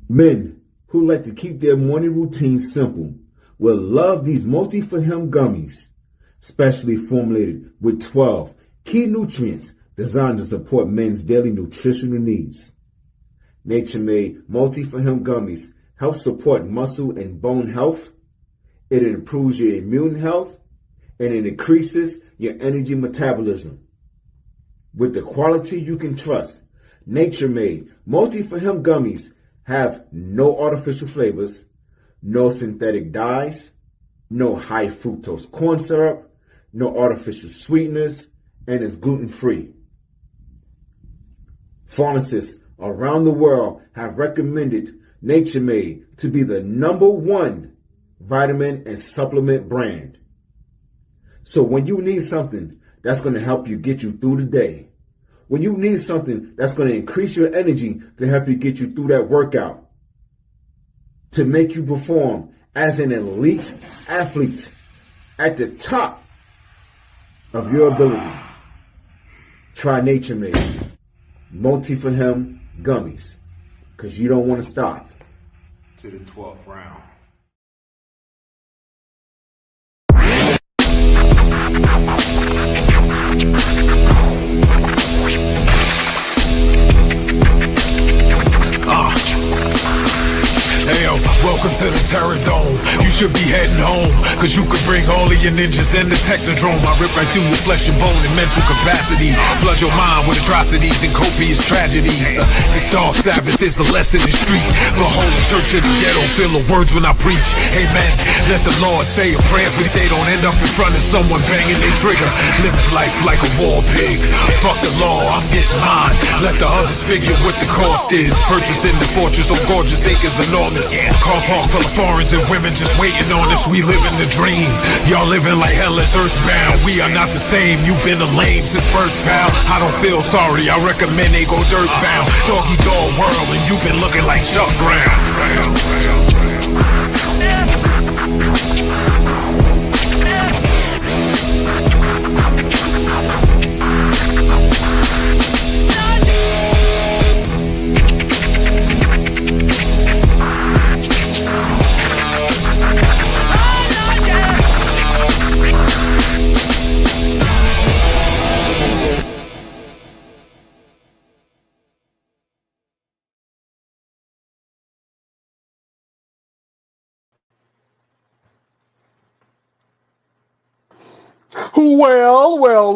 Men who like to keep their morning routine simple will love these multi-for-him gummies, specially formulated with 12 key nutrients designed to support men's daily nutritional needs. Nature-made multi-for-him gummies help support muscle and bone health. It improves your immune health, and it increases your energy metabolism. With the quality you can trust, nature-made multi-for-him gummies have no artificial flavors, no synthetic dyes, no high fructose corn syrup, no artificial sweeteners, and is gluten-free. Pharmacists around the world have recommended Nature Made to be the #1 vitamin and supplement brand. So when you need something that's going to help you get you through the day, when you need something that's going to increase your energy to help you get you through that workout, to make you perform as an elite athlete at the top of your ability, try Nature Made multi-for-him gummies, because you don't want to stop to the 12th round. Welcome to the Terror Dome. You should be heading home, cause you could bring all of your ninjas in the Technodrome. I rip right through your flesh and bone and mental capacity. Flood your mind with atrocities and copious tragedies. This dark Sabbath is a lesson in street. Behold the church of the ghetto, feel the words when I preach. Amen. Let the Lord say a prayer for they don't end up in front of someone banging their trigger. Living life like a war pig. Fuck the law, I'm getting mine. Let the others figure what the cost is. Purchasing the fortress on gorgeous acres enormous. Car park full of foreigners and women just waiting on us. We living the dream. Y'all living like hell is earthbound. We are not the same. You've been a lame since birth, pal. I don't feel sorry. I recommend they go dirt bound. Doggy dog world, and you've been looking like Chuck Brown.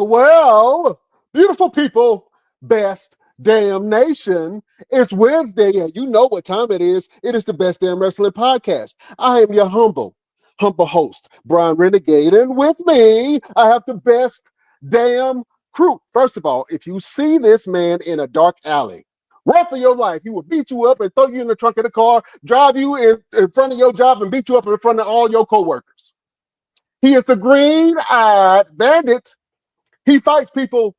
Well, beautiful people, best damn nation. It's Wednesday, and you know what time it is. It is the Best Damn Wrestling Podcast. I am your humble host, Brian Renegade, and with me, I have the best damn crew. First of all, if you see this man in a dark alley, run for your life. He will beat you up and throw you in the trunk of the car, drive you in front of your job, and beat you up in front of all your coworkers. He is the green-eyed bandit. He fights people.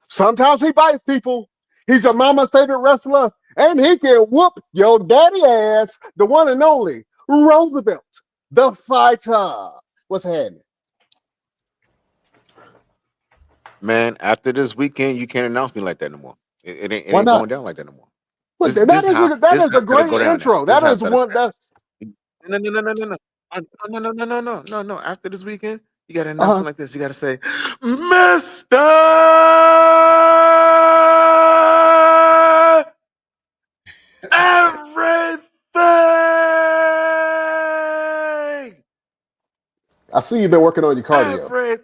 Sometimes he bites people. He's your mama's favorite wrestler, and he can whoop your daddy ass, the one and only Roosevelt the fighter. What's happening? Man, after this weekend, you can't announce me like that no more. It Why ain't not? going down like that no more. Well, This that is how is a great go down intro. now. This That how is gotta one that no. After this weekend, you gotta announce uh-huh. me like this. You gotta say, Mister Everything. I see you've been working on your cardio. Everything.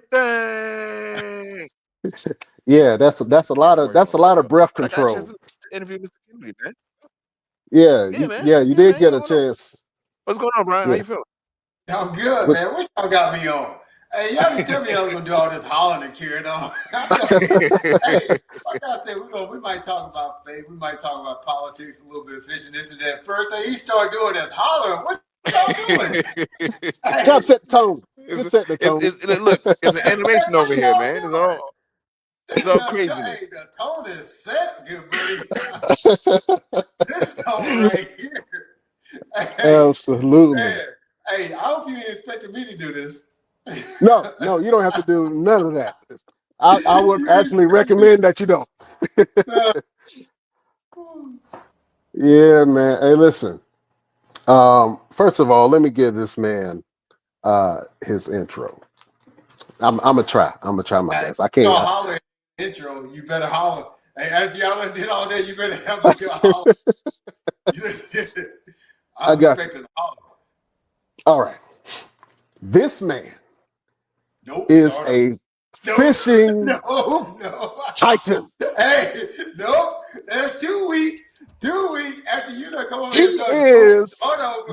Yeah, that's a lot of breath But I got a chance control. to interview Mr. Kennedy, man. Yeah, Yeah, man. you did man. get a chance. What's going on, Brian? How Yeah. you feeling? I'm good, man. What y'all got me on? Hey, y'all didn't tell me I was gonna do all this hollering and carrying on. Hey, like I said, we might talk about faith, we might talk about politics, a little bit of fishing, this and that. First thing he started doing is hollering. What y'all doing? Hey, Gotta set the tone. Just set the tone. Look, it's an animation over here, man. It's all craziness. Hey, the tone is set, good buddy. This tone right here. Hey, Absolutely. man. Hey, I hope you ain't expecting me to do this. No, you don't have to do none of that. I would actually recommend that you don't. Yeah, man. Hey, listen. First of all, let me give this man his intro. I'm gonna try my best. I can't. Y'all holler intro. You better holler. Hey, after y'all did all that, you better have me to holler. I got expecting to holler. All right. This man is a fishing titan. Hey, nope. That's 2 weeks. 2 weeks after you done come on He and start is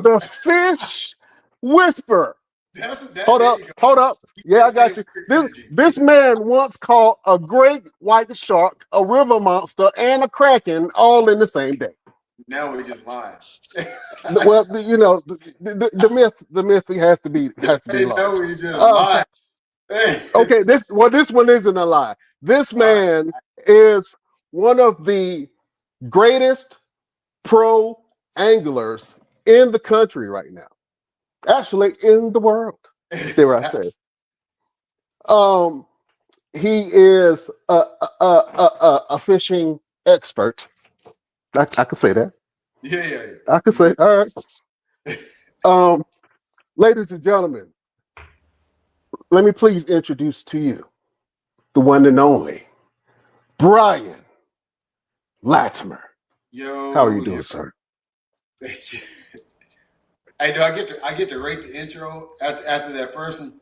the fish whisperer. Hold up. Yeah, I got you. This man once caught a great white shark, a river monster, and a kraken all in the same day. Now we're just lying. Well, the myth has to be low. No, we just lying. Okay, this one isn't a lie. This man is one of the greatest pro anglers in the country right now. Actually, in the world. Dare I say? He is a fishing expert. I can say that. Yeah. I can say. All right. Ladies and gentlemen, let me please introduce to you the one and only Brian Latimer. Yo, how are you doing, sir? Hey, do I get to rate the intro after that first one?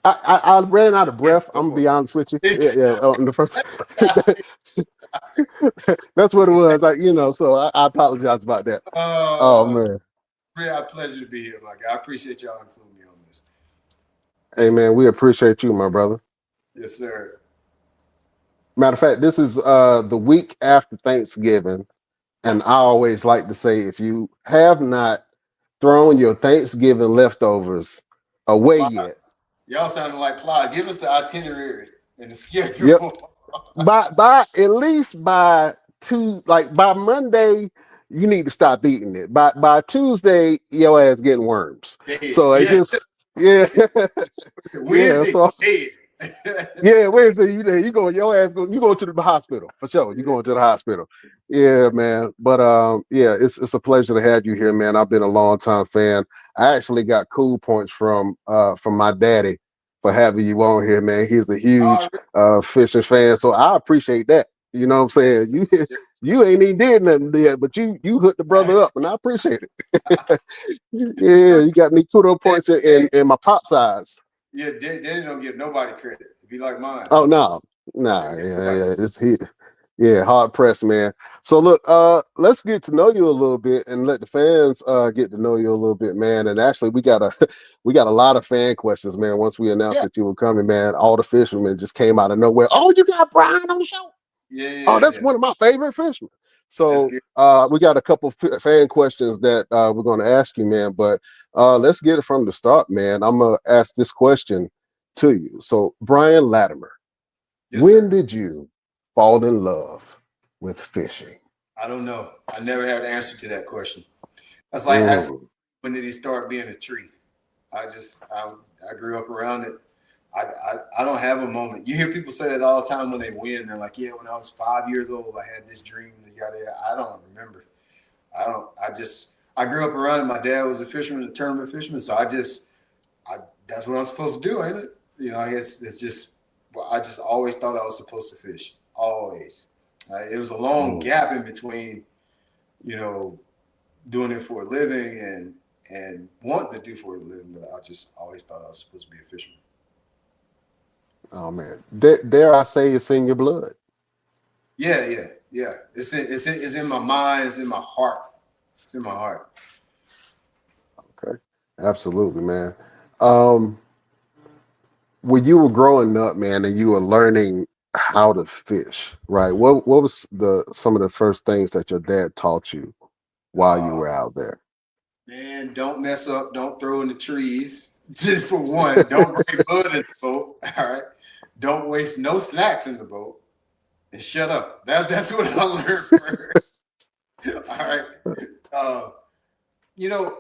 I ran out of breath. I'm gonna be honest with you. Yeah, on the first. That's what it was. So I apologize about that. Oh man. Real pleasure to be here, my guy. I appreciate y'all including me on this. Hey man, we appreciate you, my brother. Yes, sir. Matter of fact, this is the week after Thanksgiving, and I always like to say, if you have not thrown your Thanksgiving leftovers away yet, y'all sounding like Plies. Give us the itinerary and the schedule. Yep. by at least by Monday, you need to stop eating it. By Tuesday, your ass getting worms. So it just Wednesday, so Wednesday you go, your ass go, you go to the hospital for sure. You going to the hospital. Yeah, man. But it's a pleasure to have you here, man. I've been a long time fan. I actually got cool points from my daddy for having you on here, man. He's a huge fishing fan, so I appreciate that. You know what I'm saying? You ain't even did nothing yet, but you hooked the brother up, and I appreciate it. Yeah, you got me kudo points in my pop's eyes. Yeah, Daddy don't give nobody credit. Be like mine. Oh no, it's he. Yeah, hard pressed, man. So look, let's get to know you a little bit and let the fans get to know you a little bit, man. And actually, we got a lot of fan questions, man. Once we announced that you were coming, man, all the fishermen just came out of nowhere. Oh, you got Brian on the show? Yeah. That's one of my favorite fishermen. So we got a couple fan questions that we're going to ask you, man. But let's get it from the start, man. I'm gonna ask this question to you. So, Brian Latimer, when did you fall in love with fishing? I don't know. I never had an answer to that question. That's like asking when did he start being a tree? I grew up around it. I don't have a moment. You hear people say that all the time when they win. They're like, yeah, when I was 5 years old, I had this dream. I don't remember. I grew up around it. My dad was a fisherman, a tournament fisherman. So that's what I'm supposed to do, ain't it? You know, I guess it's just, I just always thought I was supposed to fish. Always. It was a long gap in between, you know, doing it for a living and wanting to do for a living, but I just always thought I was supposed to be a fisherman. Oh man, dare I say it's in your blood? Yeah. It's in my mind. It's in my heart. It's in my heart. Okay, absolutely, man. When you were growing up, man, and you were learning how to fish, right? What was some of the first things that your dad taught you while you were out there? Man, don't mess up. Don't throw in the trees. Just for one, don't bring mud in the boat. All right. Don't waste no snacks in the boat. And shut up. That's what I learned first. All right. You know,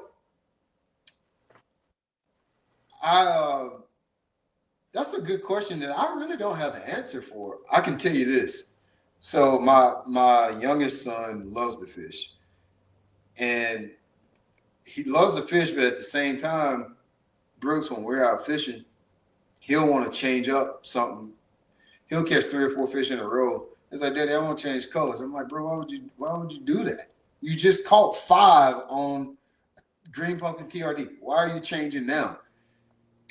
that's a good question that I really don't have the answer for. I can tell you this. So my youngest son loves to fish. And he loves to fish, but at the same time, Brooks, when we're out fishing, he'll want to change up something. He'll catch 3 or 4 fish in a row. It's like, Daddy, I want to change colors. I'm like, bro, why would you do that? You just caught 5 on green pumpkin TRD. Why are you changing now?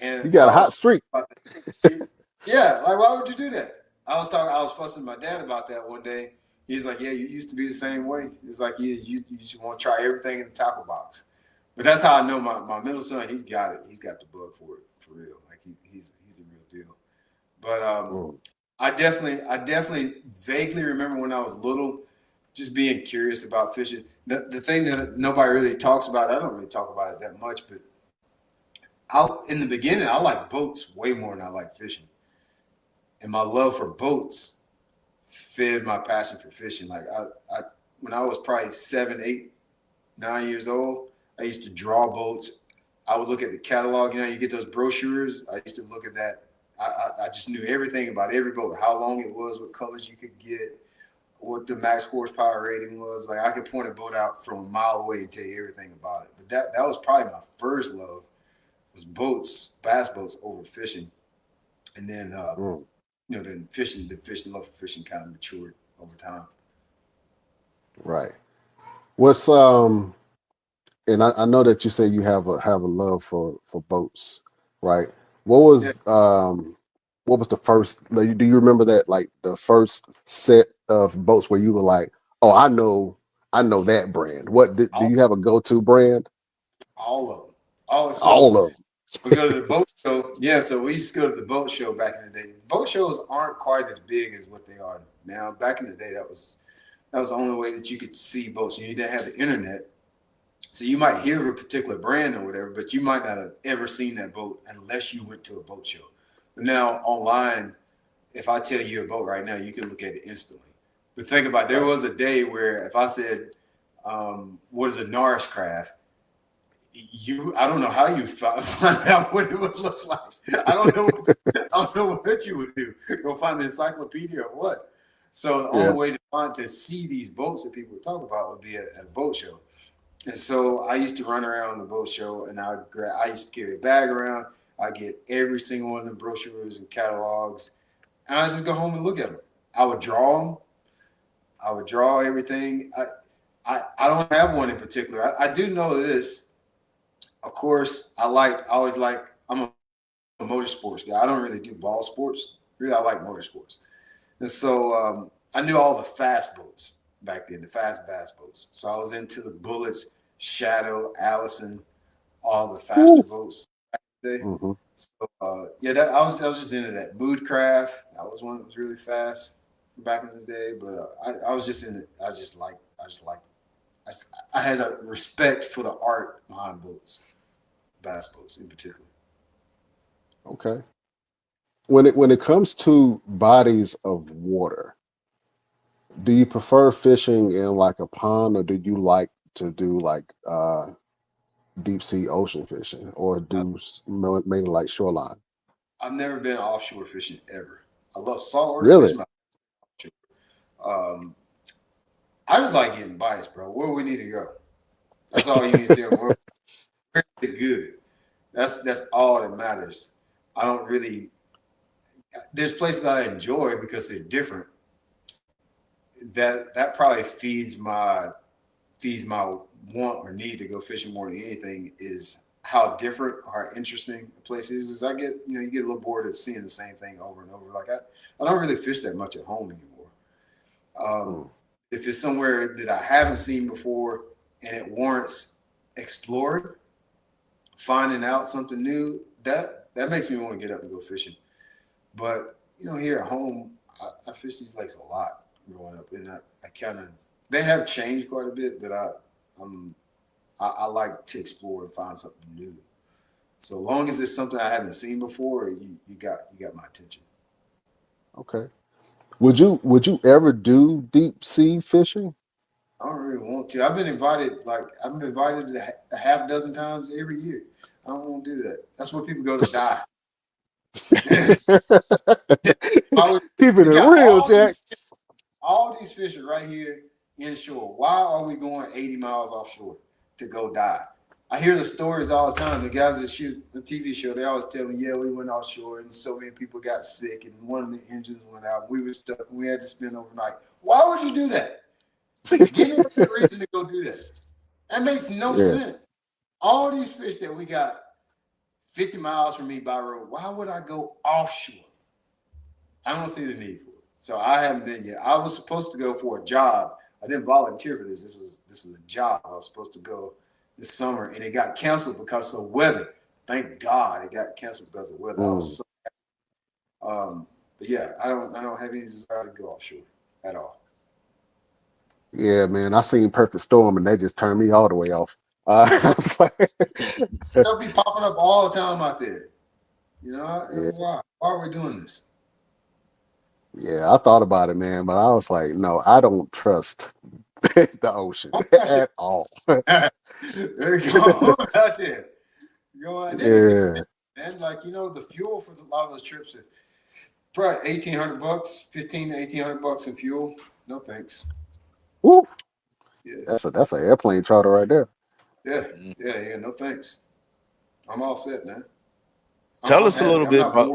And you got a hot streak. Yeah, like why would you do that? I was fussing my dad about that one day. He's like, yeah, you used to be the same way. He's like, you just want to try everything in the tackle box. But that's how I know my middle son, he's got it. He's got the bug for it, for real. Like he's the real deal. But I definitely vaguely remember when I was little, just being curious about fishing. The thing that nobody really talks about, I don't really talk about it that much, but in the beginning, I like boats way more than I like fishing. And my love for boats fed my passion for fishing. Like when I was probably 7, 8, 9 years old, I used to draw boats. I would look at the catalog. You know, you get those brochures. I used to look at that. I just knew everything about every boat, how long it was, what colors you could get, what the max horsepower rating was. Like I could point a boat out from a mile away and tell you everything about it. But that was probably my first love, was boats, bass boats over fishing. And then, you know, then the love for fishing kind of matured over time. Right. What's and I know that you say you have a love for boats, right? What was the first? Do you remember that, like the first set of boats where you were like, oh, I know that brand? What do you have a go-to brand? All of them. All of them. We go to the boat show. Yeah, so we used to go to the boat show back in the day. Boat shows aren't quite as big as what they are now. Back in the day, that was the only way that you could see boats. You didn't have the internet. So you might hear of a particular brand or whatever, but you might not have ever seen that boat unless you went to a boat show. But now online, if I tell you a boat right now, you can look at it instantly. But think about it, there was a day where if I said, what is a Norris craft? I don't know how you find out what it would look like. I don't know what you would do. Go find the encyclopedia or what. So the only way to see these boats that people would talk about would be at a boat show. And so I used to run around the boat show, and I used to carry a bag around. I get every single one of the brochures and catalogs, and I just go home and look at them. I would draw them. I would draw everything. I don't have one in particular. I do know this. Of course, I'm a motorsports guy. I don't really do ball sports. Really, I like motorsports. And so I knew all the fast boats back then, the fast bass boats. So I was into the Bullets, Shadow, Allison, all the faster boats back in the day. Mm-hmm. So I was just into that. Moodcraft, that was one that was really fast back in the day. But I was just in it. I had a respect for the art behind boats, bass boats in particular. Okay. When it comes to bodies of water, do you prefer fishing in like a pond, or do you like to do like deep sea ocean fishing, or do mainly like shoreline? I've never been offshore fishing ever. I love saltwater Really? fishing. I just like getting bites, bro. Where we need to go. That's all you need to tell me. We're pretty good. That's all that matters. I don't really. There's places I enjoy because they're different. That probably feeds my want or need to go fishing more than anything is how different or how interesting the place is I get, you get a little bored of seeing the same thing over and over. Like I don't really fish that much at home anymore. If it's somewhere that I haven't seen before and it warrants exploring, finding out something new, that makes me want to get up and go fishing. But here at home, I fish these lakes a lot growing up, and I kind of, they have changed quite a bit, but I like to explore and find something new. So long as it's something I haven't seen before, you got my attention. Okay. Would you ever do deep sea fishing? I don't really want to. I've been invited a half dozen times every year. I don't want to do that. That's where people go to die. Keeping it real, Jack. All these fish are right here inshore. Why are we going 80 miles offshore to go die? I hear the stories all the time. The guys that shoot the TV show, they always tell me, yeah, we went offshore and so many people got sick and one of the engines went out. We were stuck and we had to spend overnight. Why would you do that? Give me a reason to go do that. That makes no sense. All these fish that we got 50 miles from me by road, why would I go offshore? I don't see the need for it. So I haven't been yet. I was supposed to go for a job. I didn't volunteer for this. This was a job. I was supposed to go this summer, and it got canceled because of weather. Thank God it got canceled because of weather. I was so happy. But yeah, I don't have any desire to go offshore at all. Yeah, man, I seen Perfect Storm, and they just turned me all the way off. I was like, stuff be popping up all the time out there. Why are we doing this? Yeah, I thought about it, man, but I was like, no, I don't trust the ocean at all. There you go. Out there. And like, the fuel for a lot of those trips are probably $1,800, $1,500 to $1,800 in fuel. No thanks. Woo. Yeah. That's an airplane charter right there. Yeah. No thanks. I'm all set, man. Tell us a little bit about.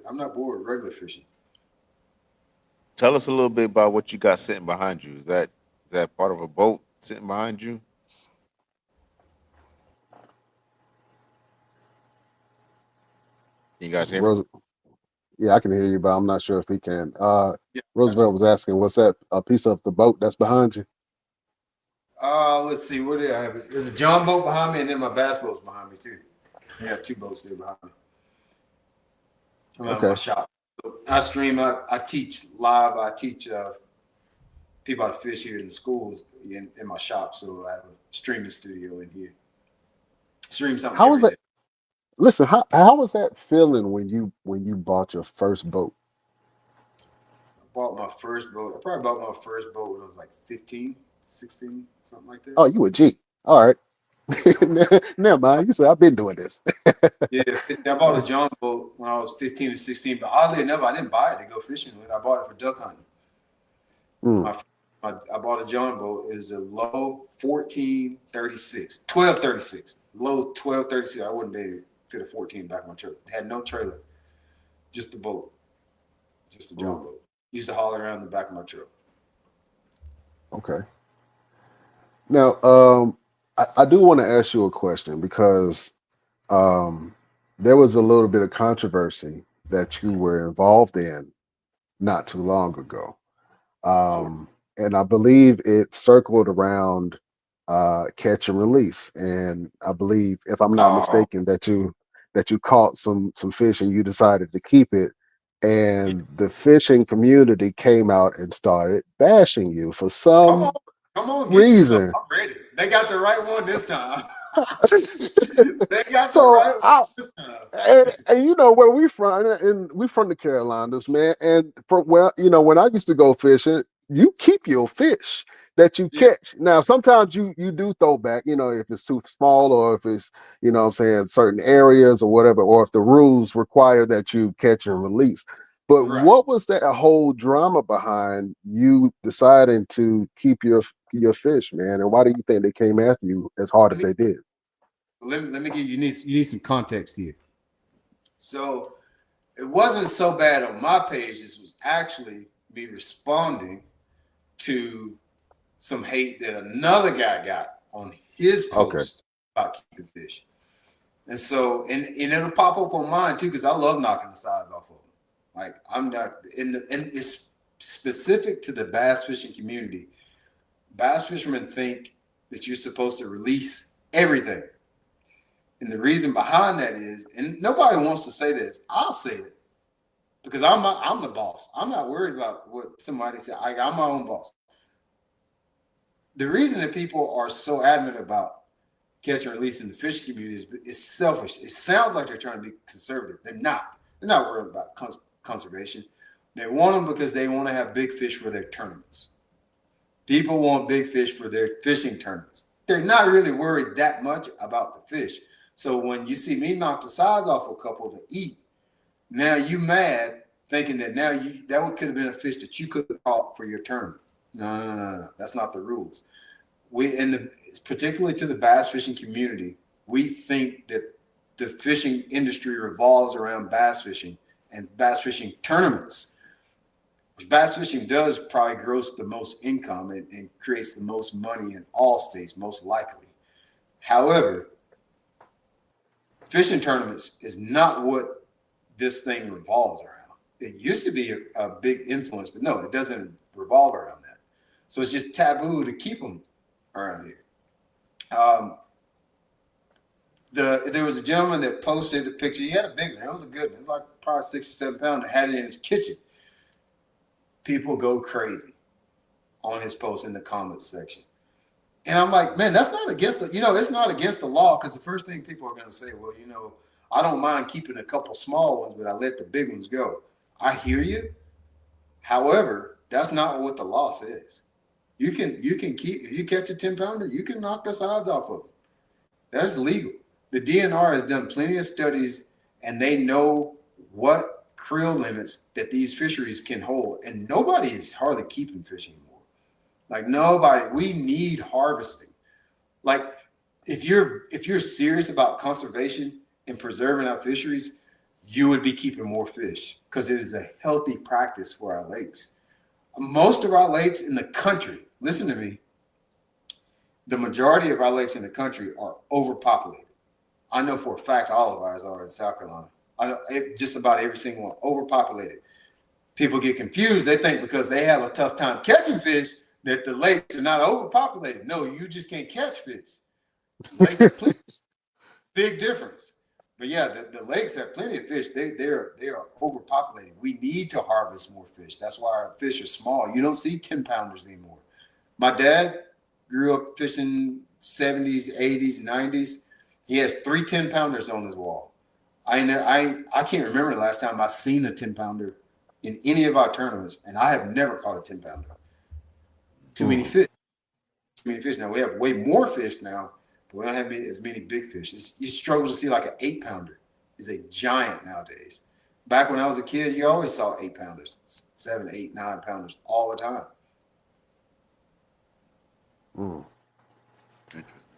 I'm not bored with regular fishing. Tell us a little bit about what you got sitting behind you. Is that part of a boat sitting behind you? Can you guys hear me? Yeah, I can hear you, but I'm not sure if he can. Roosevelt was asking, what's that? A piece of the boat that's behind you? Let's see. What do I have? There's a John boat behind me, and then my bass boat's behind me too. I got two boats there behind me. I'm at my shop. I stream. I teach live. I teach people how to fish here in the schools in my shop. So I have a streaming studio in here. Stream something. How was that? Listen, how was that feeling when you bought your first boat? I bought my first boat. I probably bought my first boat when I was like 15, 16, something like that. Oh, you a G. All right. Never mind. You said I've been doing this. Yeah, I bought a John boat when I was 15 or 16, but oddly enough, I didn't buy it to go fishing with. I bought it for duck hunting. I bought a John boat. It was a low 1436, 1236, low 1236. I wouldn't be able to fit a 14 back of my truck. It had no trailer, just the boat, just a John boat. Used to haul it around the back of my truck. Okay. Now, I do want to ask you a question because there was a little bit of controversy that you were involved in not too long ago. And I believe it circled around catch and release. And I believe, if I'm not mistaken, that you caught some fish and you decided to keep it. And the fishing community came out and started bashing you for some Come on, reason. I'm ready. They got the right one this time. They got the right one this time. And where we from, and we from the Carolinas, man. And when I used to go fishing, you keep your fish that you catch. Now, sometimes you do throw back, if it's too small or if it's, I'm saying certain areas or whatever, or if the rules require that you catch and release. But Right. what was that whole drama behind you deciding to keep your fish, man? And why do you think they came after you as hard as they did? Let me give you need some context here. So it wasn't so bad on my page. This was actually me responding to some hate that another guy got on his post about keeping fish. And so, and it'll pop up on mine too, because I love knocking the sides off of them. Like, I'm not and it's specific to the bass fishing community. Bass fishermen think that you're supposed to release everything. And the reason behind that is, and nobody wants to say this, I'll say it, because I'm the boss. I'm not worried about what somebody said. I'm my own boss. The reason that people are so adamant about catch and release in the fishing community is selfish. It sounds like they're trying to be conservative. They're not. They're not worried about conservation. They want them because they want to have big fish for their tournaments. People want big fish for their fishing tournaments. They're not really worried that much about the fish. So when you see me knock the sides off a couple to eat, now you mad thinking that that could have been a fish that you could have caught for your tournament. No. That's not the rules. Particularly to the bass fishing community, we think that the fishing industry revolves around bass fishing and bass fishing tournaments, which bass fishing does probably gross the most income and creates the most money in all states, most likely. However, fishing tournaments is not what this thing revolves around. It used to be a big influence, but no, it doesn't revolve around that. So it's just taboo to keep them around here. There was a gentleman that posted the picture. He had a big one. It was a good one. It was like probably 6 or 7 pounds. Had it in his kitchen. People go crazy on his post in the comments section. And I'm like, man, that's not against it's not against the law, because the first thing people are going to say, well, I don't mind keeping a couple small ones, but I let the big ones go. I hear you. However, that's not what the law says. You can keep, if you catch a 10-pounder, you can knock the sides off of them. That's legal. The DNR has done plenty of studies, and they know what creel limits that these fisheries can hold. And nobody is hardly keeping fish anymore. Like, nobody. We need harvesting. Like, if you're serious about conservation and preserving our fisheries, you would be keeping more fish, because it is a healthy practice for our lakes. Most of our lakes in the country, listen to me, the majority of our lakes in the country are overpopulated. I know for a fact all of ours are in South Carolina. I know just about every single one, overpopulated. People get confused. They think because they have a tough time catching fish that the lakes are not overpopulated. No, you just can't catch fish. Lakes have plenty. Big difference. But yeah, the lakes have plenty of fish. They are overpopulated. We need to harvest more fish. That's why our fish are small. You don't see 10-pounders anymore. My dad grew up fishing 70s, 80s, 90s. He has 3 10-pounders on his wall. I can't remember the last time I seen a 10-pounder in any of our tournaments, and I have never caught a 10-pounder. Too many fish. Too many fish. Now we have way more fish now, but we don't have as many big fish. You struggle to see like an 8-pounder. Is a giant nowadays. Back when I was a kid, you always saw 8-pounders, 7, 8, 9-pounders all the time. Interesting.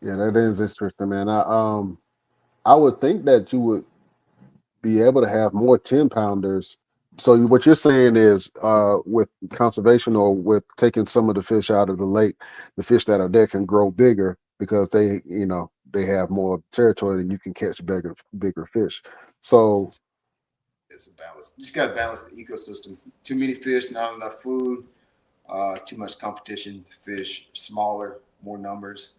Yeah, that is interesting, man. I would think that you would be able to have more 10-pounders. So what you're saying is, with conservation or with taking some of the fish out of the lake, the fish that are there can grow bigger because they have more territory and you can catch bigger fish. So it's a balance. You just got to balance the ecosystem. Too many fish, not enough food, too much competition. Fish smaller, more numbers.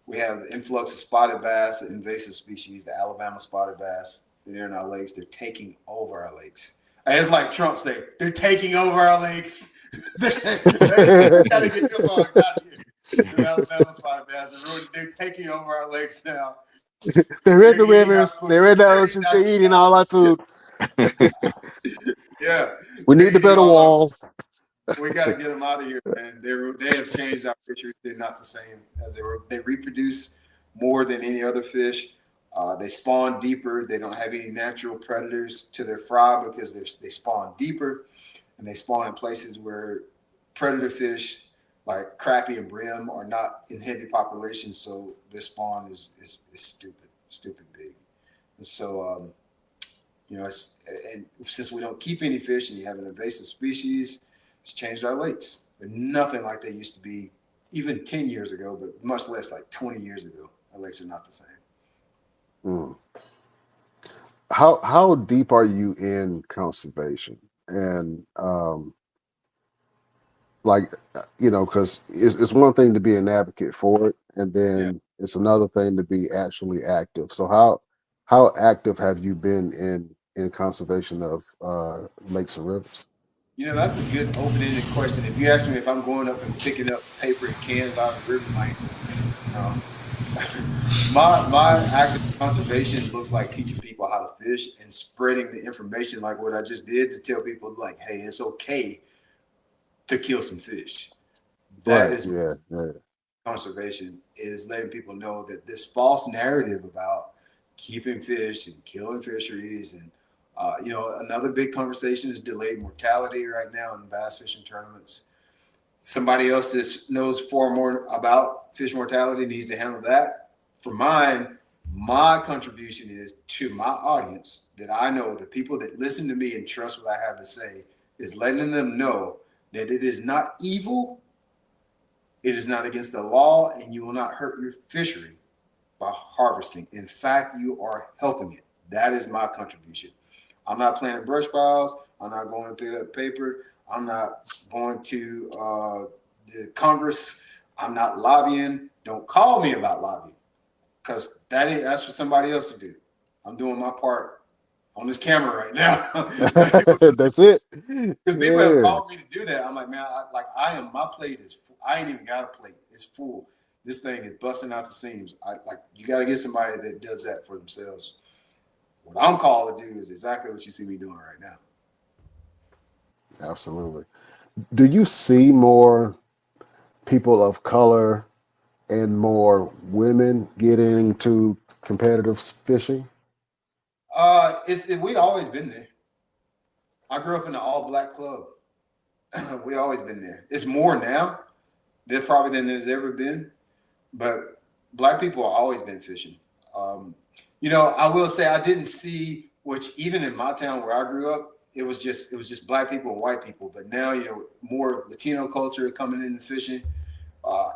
We have the influx of spotted bass, an invasive species, the Alabama spotted bass. They're in our lakes. They're taking over our lakes. It's like Trump said, they're taking over our lakes. We got to get them dogs out here. The Alabama spotted bass, they're taking over our lakes now. They're in the rivers. They're in the oceans. They're eating all our food. Yeah. We need to build a wall. We got to get them out of here, man. They have changed our fisheries. They're not the same as they were. They reproduce more than any other fish. They spawn deeper. They don't have any natural predators to their fry because they spawn deeper, and they spawn in places where predator fish like crappie and brim are not in heavy population. So their spawn is stupid big. And so, and since we don't keep any fish and you have an invasive species, it's changed our lakes. They're nothing like they used to be even 10 years ago, but much less like 20 years ago. Our lakes are not the same. How deep are you in conservation? And because it's one thing to be an advocate for it, and then it's another thing to be actually active. So how active have you been in conservation of lakes and rivers? That's a good open-ended question. If you ask me if I'm going up and picking up paper and cans out of the rivers, like, no. My active conservation looks like teaching people how to fish and spreading the information like what I just did to tell people, like, hey, it's okay to kill some fish. That is conservation, is letting people know that this false narrative about keeping fish and killing fisheries and another big conversation is delayed mortality right now in bass fishing tournaments. Somebody else that knows far more about fish mortality needs to handle that. For mine, my contribution is to my audience that I know, the people that listen to me and trust what I have to say, is letting them know that it is not evil, it is not against the law, and you will not hurt your fishery by harvesting. In fact, you are helping it. That is my contribution. I'm not planting brush piles. I'm not going to pick up paper. I'm not going to the Congress. I'm not lobbying. Don't call me about lobbying, because that's for somebody else to do. I'm doing my part on this camera right now. That's it. Because people have called me to do that. I'm like, man, my plate is full. I ain't even got a plate. It's full. This thing is busting out the seams. You got to get somebody that does that for themselves. What I'm called to do is exactly what you see me doing right now. Absolutely. Do you see more people of color and more women getting into competitive fishing? We always been there. I grew up in an all-black club. We always been there. It's more now than there's ever been, but black people have always been fishing. I will say I didn't see, which even in my town where I grew up, it was just black people and white people. But now, more Latino culture coming into fishing,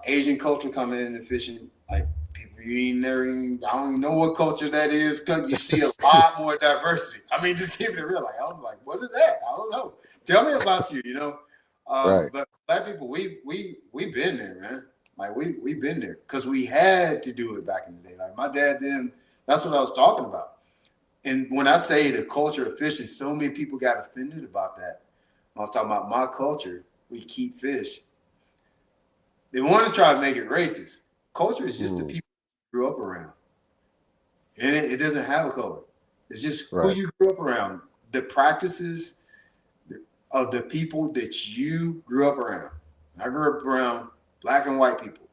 Asian culture coming into fishing. Like, people I don't even know what culture that is, because you see a lot more diversity. I mean, just keep it real. Like, I'm like, what is that? I don't know. Tell me about you. Right. But black people, we been there, man. Like, we been there because we had to do it back in the day. Like, my dad then. That's what I was talking about. And when I say the culture of fishing, so many people got offended about that. I was talking about my culture. We keep fish. They want to try to make it racist. Culture is just the people you grew up around. And it doesn't have a color. It's just who you grew up around. The practices of the people that you grew up around. I grew up around black and white people.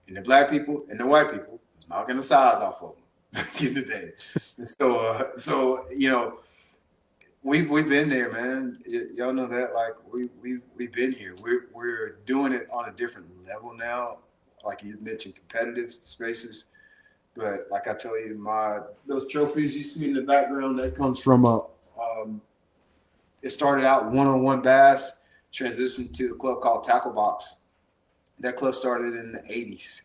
And the black people and the white people was knocking the sides off of them back in the day. And so we've been there, man. Y'all know that. Like, we've been here. We're doing it on a different level now. Like you mentioned, competitive spaces. But like I tell you, those trophies you see in the background, that comes from it started out one-on-one bass, transitioned to a club called Tackle Box. That club started in the 80s.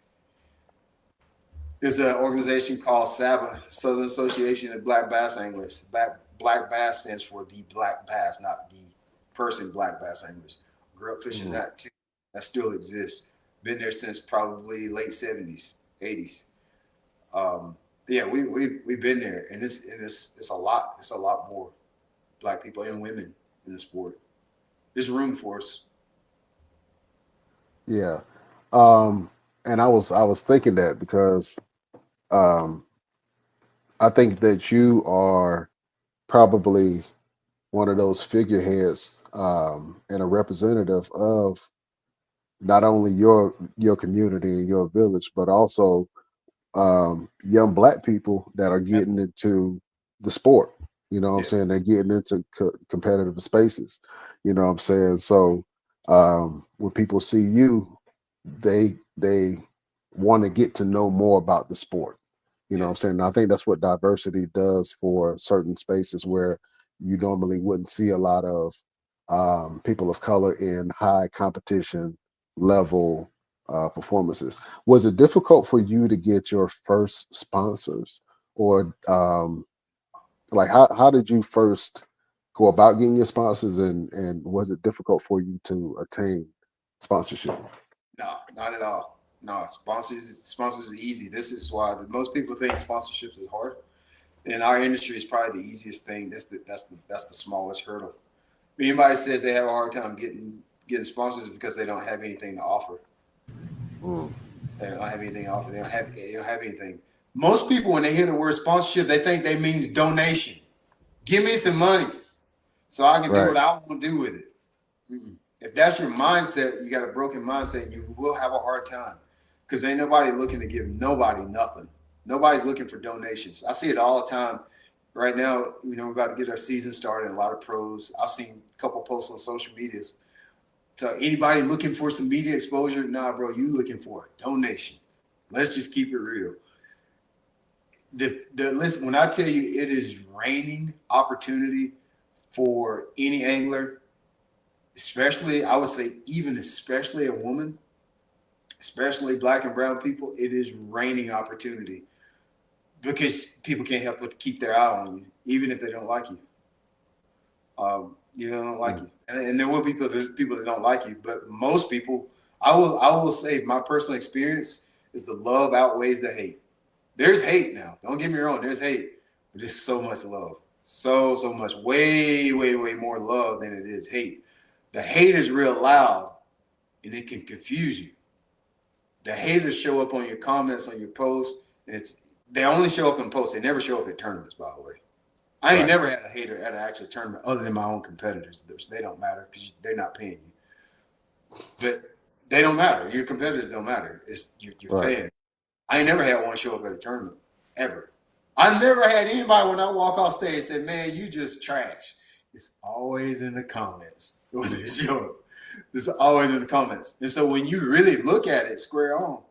There's an organization called SABA, Southern Association of Black Bass Anglers. Black Bass stands for the black bass, not the person black bass anglers. Grew up fishing that too. That still exists. Been there since probably late 70s, 80s. We've been there, and it's a lot. It's a lot more black people and women in the sport. There's room for us. Yeah. And I was thinking that because I think that you are probably one of those figureheads and a representative of not only your community and your village, but also young Black people that are getting into the sport. You know what I'm saying? They're getting into competitive spaces. You know what I'm saying? So when people see you, they want to get to know more about the sport. You know what I'm saying? And I think that's what diversity does for certain spaces where you normally wouldn't see a lot of people of color in high competition level performances. Was it difficult for you to get your first sponsors, or like how did you first go about getting your sponsors, and was it difficult for you to attain sponsorship? No, not at all. No, sponsors are easy. This is why most people think sponsorships is hard. In our industry, it's probably the easiest thing. That's the smallest hurdle. If anybody says they have a hard time getting sponsors because they don't have anything to offer. They don't have anything to offer. They don't have anything. Most people, when they hear the word sponsorship, they think they means donation. Give me some money so I can do what I want to do with it. If that's your mindset, you got a broken mindset, and you will have a hard time, because ain't nobody looking to give nobody nothing. Nobody's looking for donations. I see it all the time. Right now, we're about to get our season started. A lot of pros. I've seen a couple posts on social medias. So anybody looking for some media exposure? Nah, bro, you looking for a donation. Let's just keep it real. Listen, when I tell you it is raining opportunity for any angler, especially, I would say especially a woman, especially Black and brown people, it is raining opportunity, because people can't help but keep their eye on you, even if they don't like you. Don't like you, and there will be people that don't like you, but most people, I will say, my personal experience is the love outweighs the hate. There's hate now. Don't get me wrong. There's hate, but there's so much love, so much, way more love than it is hate. The hate is real loud, and it can confuse you. The haters show up on your comments, on your posts, and they only show up in posts. They never show up at tournaments, by the way. I ain't never had a hater at an actual tournament other than my own competitors. They don't matter because they're not paying you. But they don't matter. Your competitors don't matter. It's your fans. I ain't never had one show up at a tournament, ever. I never had anybody, when I walk off stage, say, man, you just trash. It's always in the comments when they show up. It's always in the comments. And so when you really look at it square on,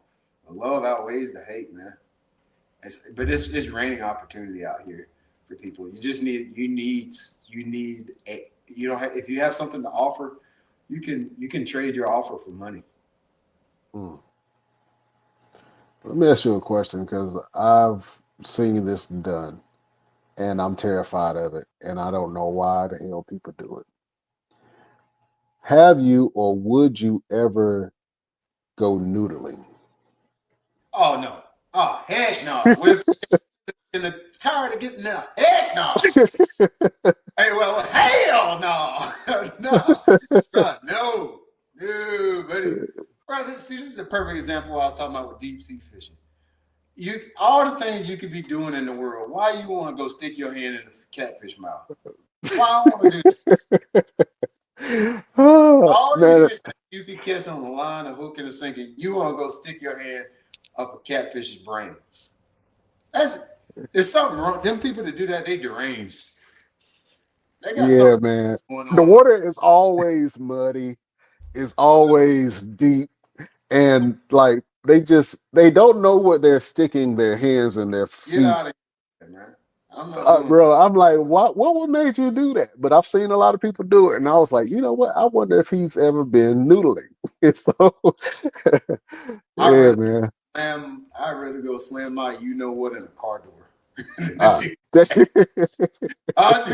the love outweighs the hate, man. But it's raining opportunity out here for people. You just need if you have something to offer, you can trade your offer for money. Let me ask you a question, because I've seen this done and I'm terrified of it, and I don't know why the hell people do it. Have you, or would you ever go noodling? Oh no. Oh, heck no. We're tired of getting there. Heck no. Hey, well, hell no. No, buddy. Brother, see, this is a perfect example of what I was talking about with deep sea fishing. All the things you could be doing in the world, why you want to go stick your hand in the catfish mouth? Why I want to do that? All these fish you can catch on the line, a hook, and a sinking, you want to go stick your hand up a catfish's brain. There's something wrong. Them people that do that, they deranged. They got man. The water is always muddy. It's always deep. And like they don't know what they're sticking their hands and their feet. Get out of here, man. I'm like, what made you do that? But I've seen a lot of people do it, and I was like, you know what? I wonder if he's ever been noodling. So, man. I'd rather go slam my in a car door. I'll do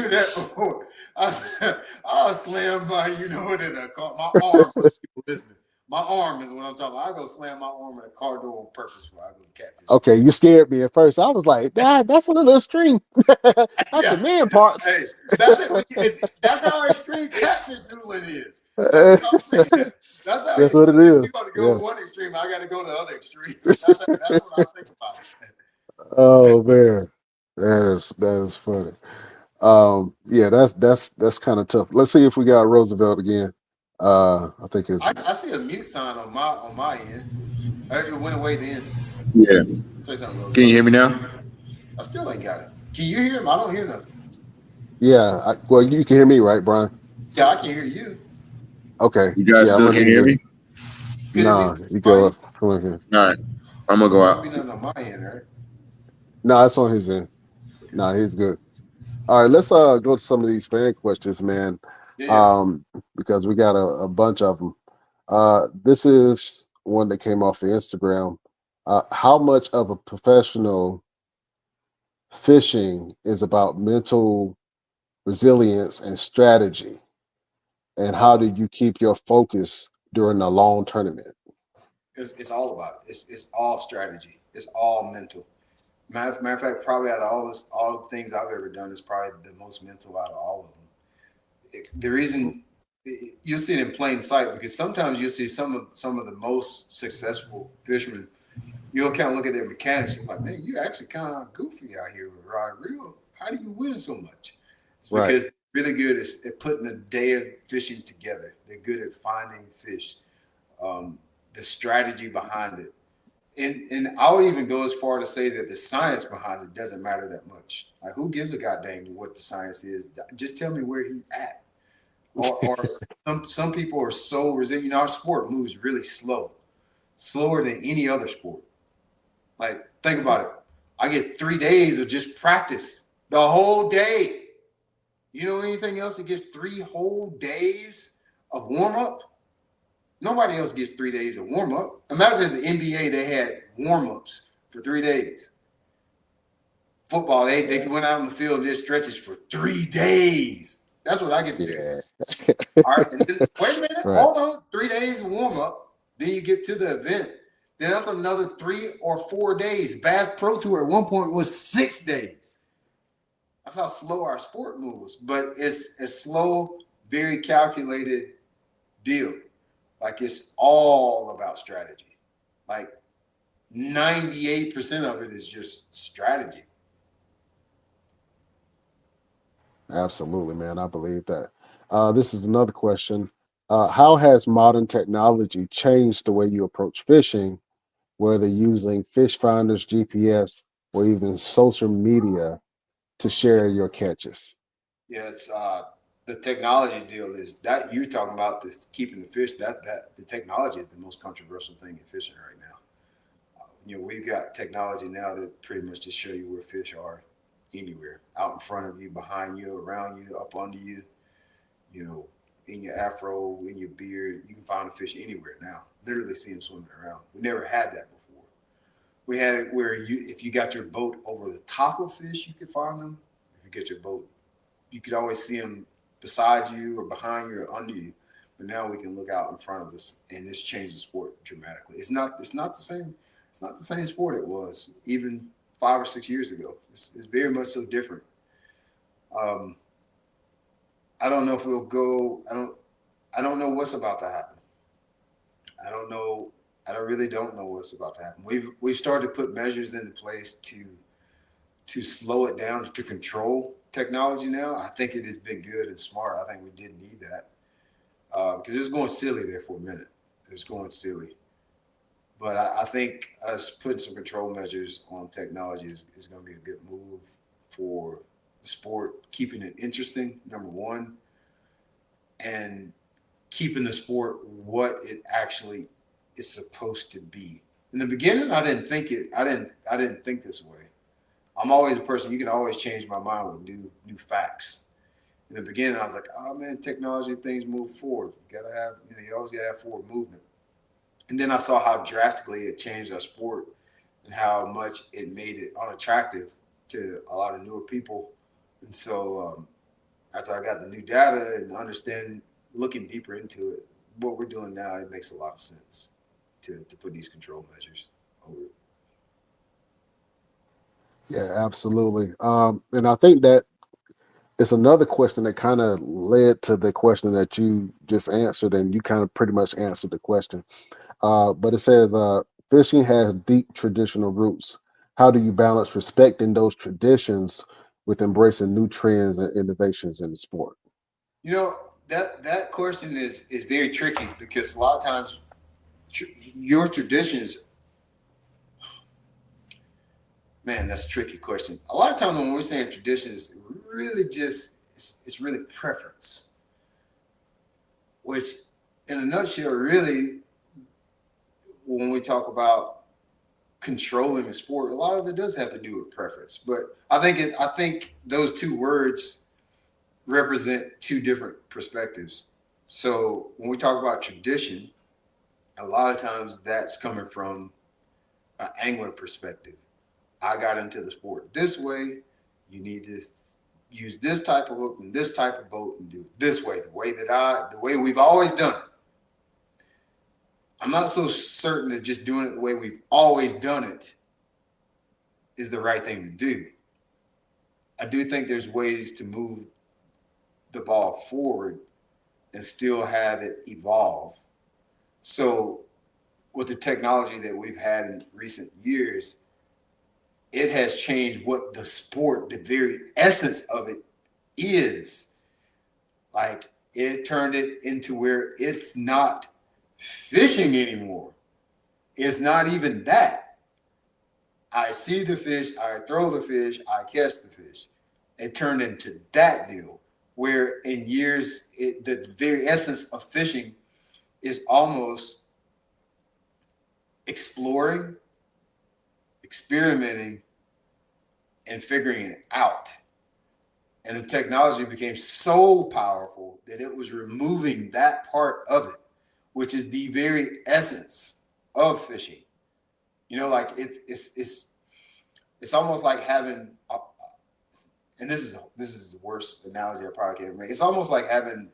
that before. I'll slam my in a car. My arm, for people listening. My arm is what I'm talking about. I go slam my arm in a car door on purpose before I go catfish. Okay, you scared me at first. I was like, that's a little extreme. That's the man parts. Hey, that's it. That's how extreme catfish noodling is. That's what I'm saying. That's what it is. You got to go one extreme, I got to go to the other extreme. That's what I think about. Oh man, that is funny. Yeah, that's kind of tough. Let's see if we got Roosevelt again. I think it's I see a mute sign on my end. It went away then. Yeah. Say something, Can you Roosevelt. hear me now? I still ain't got it. Can you hear him? I don't hear nothing. yeah. Well, you can hear me, right, Brian? Yeah, I can hear you. Okay. You guys Yeah, I'm still gonna can't need hear you. me? Could it be Nah, you my go end? up. Come on here. All right. I'm gonna go It wouldn't out. be nothing on my end, right? Nah, it's on his end. Nah, he's good. All right, let's go to some of these fan questions, man. Yeah. Because we got a bunch of them. This is one that came off of Instagram. How much of a professional fishing is about mental resilience and strategy? And how do you keep your focus during a long tournament? It's all about it. It's all strategy. It's all mental. Matter of fact, probably out of all the things I've ever done, is probably the most mental out of all of them. The reason you'll see it in plain sight, because sometimes you'll see some of the most successful fishermen. You'll kind of look at their mechanics. You're like, man, you're actually kind of goofy out here with rod and reel. How do you win so much? It's Right. because they're really good at putting a day of fishing together. They're good at finding fish, the strategy behind it. And I would even go as far to say that the science behind it doesn't matter that much. Like, who gives a goddamn what the science is? Just tell me where he's at. Or some people are so resilient. You know, our sport moves really slow, slower than any other sport. Like, think about it. I get 3 days of just practice the whole day. You know anything else that gets 3 whole days of warm up? Nobody else gets 3 days of warm up. Imagine the NBA, they had warm ups for 3 days. Football, they went out on the field and did stretches for 3 days. That's what I get to do. Yeah. All right, and then, wait a minute, Right. hold on. 3 days of warm up. Then you get to the event. Then that's another 3 or 4 days. Bass Pro Tour at one point was 6 days. That's how slow our sport moves. But it's a slow, very calculated deal. Like, it's all about strategy. Like 98% of it is just strategy. Absolutely, man. I believe that. This is another question. How has modern technology changed the way you approach fishing, whether using fish finders, GPS, or even social media to share your catches? Yeah, it's the technology deal is that you're talking about the keeping the fish. That the technology is the most controversial thing in fishing right now. You know, we've got technology now that pretty much just show you where fish are anywhere, out in front of you, behind you, around you, up under you. You know, in your afro, in your beard, you can find a fish anywhere now. Literally see them swimming around. We never had that before. We had it where if you got your boat over the top of fish, you could find them. If you get your boat, you could always see them beside you or behind you or under you. But now we can look out in front of us, and this changed the sport dramatically. It's not the same. It's not the same sport it was even 5 or 6 years ago. It's very much so different. Um, I don't know if we'll go. I don't know what's about to happen. I don't know. Really don't know what's about to happen. We've started to put measures into place to slow it down, to control technology now. I think it has been good and smart. I think we didn't need that because it was going silly there for a minute. It was going silly. But I think us putting some control measures on technology is going to be a good move for the sport, keeping it interesting, number one, and keeping the sport what it actually is supposed to be. In the beginning, I didn't think this way. I'm always a person, you can always change my mind with new facts. In the beginning, I was like, oh man, technology, things move forward. You gotta have, you always gotta have forward movement. And then I saw how drastically it changed our sport and how much it made it unattractive to a lot of newer people. And so after I got the new data and looking deeper into it, what we're doing now, it makes a lot of sense to put these control measures over it. Yeah, absolutely. And I think that it's another question that kind of led to the question that you just answered, and you kind of pretty much answered the question. But it says, fishing has deep traditional roots. How do you balance respecting those traditions with embracing new trends and innovations in the sport? You know, that question is very tricky because a lot of times your traditions, man, that's a tricky question. A lot of times when we're saying traditions, really it's really preference, which in a nutshell, really, when we talk about controlling a sport, a lot of it does have to do with preference. But I think those two words represent two different perspectives. So when we talk about tradition, a lot of times that's coming from an angler perspective. I got into the sport this way. You need to use this type of hook and this type of boat and do it this way, the way we've always done it. I'm not so certain that just doing it the way we've always done it is the right thing to do. I do think there's ways to move the ball forward and still have it evolve. So with the technology that we've had in recent years, it has changed what the sport, the very essence of it is. Like, it turned it into where it's not fishing anymore. It's not even that. I see the fish, I throw the fish, I catch the fish. It turned into that deal where in years, the very essence of fishing is almost exploring, experimenting, and figuring it out. And the technology became so powerful that it was removing that part of it, which is the very essence of fishing. You know, like it's almost like having and this is the worst analogy I probably can ever make. It's almost like having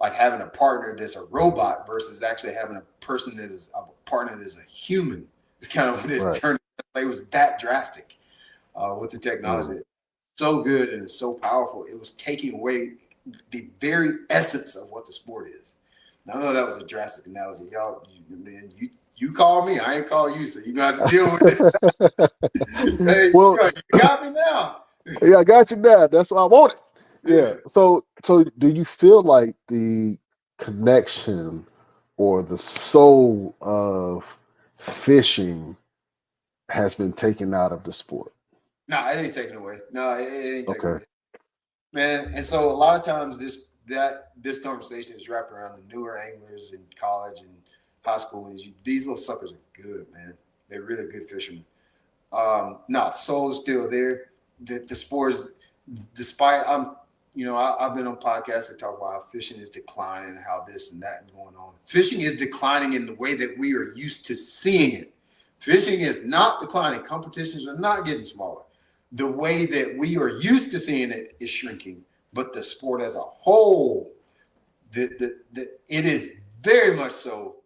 a partner that's a robot versus actually having a person that is a partner that is a human. It's kind of when it's turned. It was that drastic with the technology. So good and it's so powerful. It was taking away the very essence of what the sport is. Now, I know that was a drastic analogy, y'all. You call me, I ain't call you, so you're gonna have to deal with it. Hey, well, you got me now. Yeah, I got you now. That's what I wanted. Yeah. So do you feel like the connection or the soul of fishing has been taken out of the sport? No, it ain't taken away. No, it ain't taken away. Man, and so a lot of times this conversation is wrapped around the newer anglers in college and high school. These little suckers are good, man. They're really good fishermen. No, the soul is still there. The sport is, despite I've been on podcasts that talk about how fishing is declining and how this and that is going on. Fishing is declining in the way that we are used to seeing it. Fishing is not declining. Competitions are not getting smaller. The way that we are used to seeing it is shrinking, but the sport as a whole, it is very much so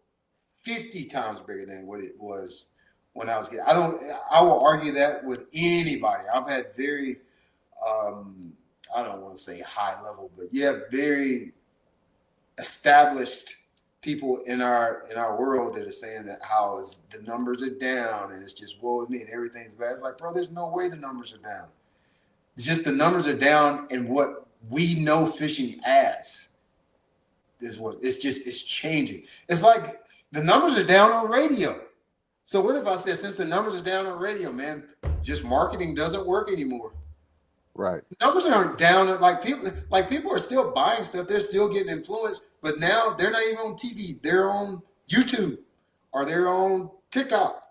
50 times bigger than what it was when I was a kid. I will argue that with anybody. I've had very, I don't want to say high level, but yeah, very established people in our world that are saying that how the numbers are down and it's just woe with me and everything's bad. It's like, bro, there's no way the numbers are down. It's just the numbers are down and what we know fishing as is what it's changing. It's like the numbers are down on radio. So what if I said, since the numbers are down on radio, man, just marketing doesn't work anymore? Right. Numbers aren't down. Like people are still buying stuff. They're still getting influenced, but now they're not even on TV. They're on YouTube or they're on TikTok.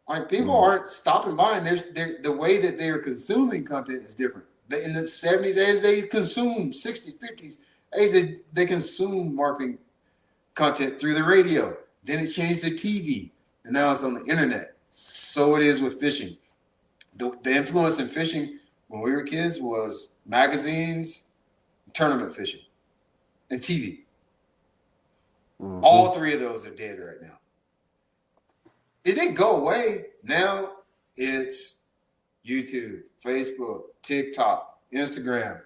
Like people aren't stopping buying. The way that they are consuming content is different. In the 70s, 80s, they consumed 60s, 50s, 80s, they consumed marketing content through the radio. Then it changed to TV, and now it's on the internet. So it is with fishing. The influence in fishing when we were kids was magazines, tournament fishing, and TV. Mm-hmm. All three of those are dead right now. It didn't go away. Now it's YouTube, Facebook, TikTok, Instagram,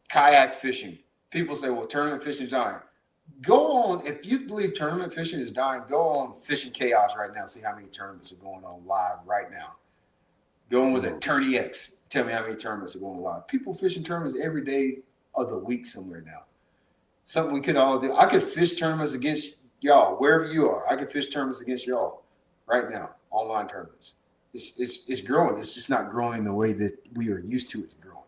kayak fishing. People say, well, tournament fishing is dying. Go on. If you believe tournament fishing is dying, go on Fishing Chaos right now. See how many tournaments are going on live right now. Going was at Tourney X. Tell me how many tournaments are going live. People fishing tournaments every day of the week somewhere now. Something we could all do. I could fish tournaments against y'all wherever you are. I could fish tournaments against y'all right now. Online tournaments. It's growing. It's just not growing the way that we are used to it growing.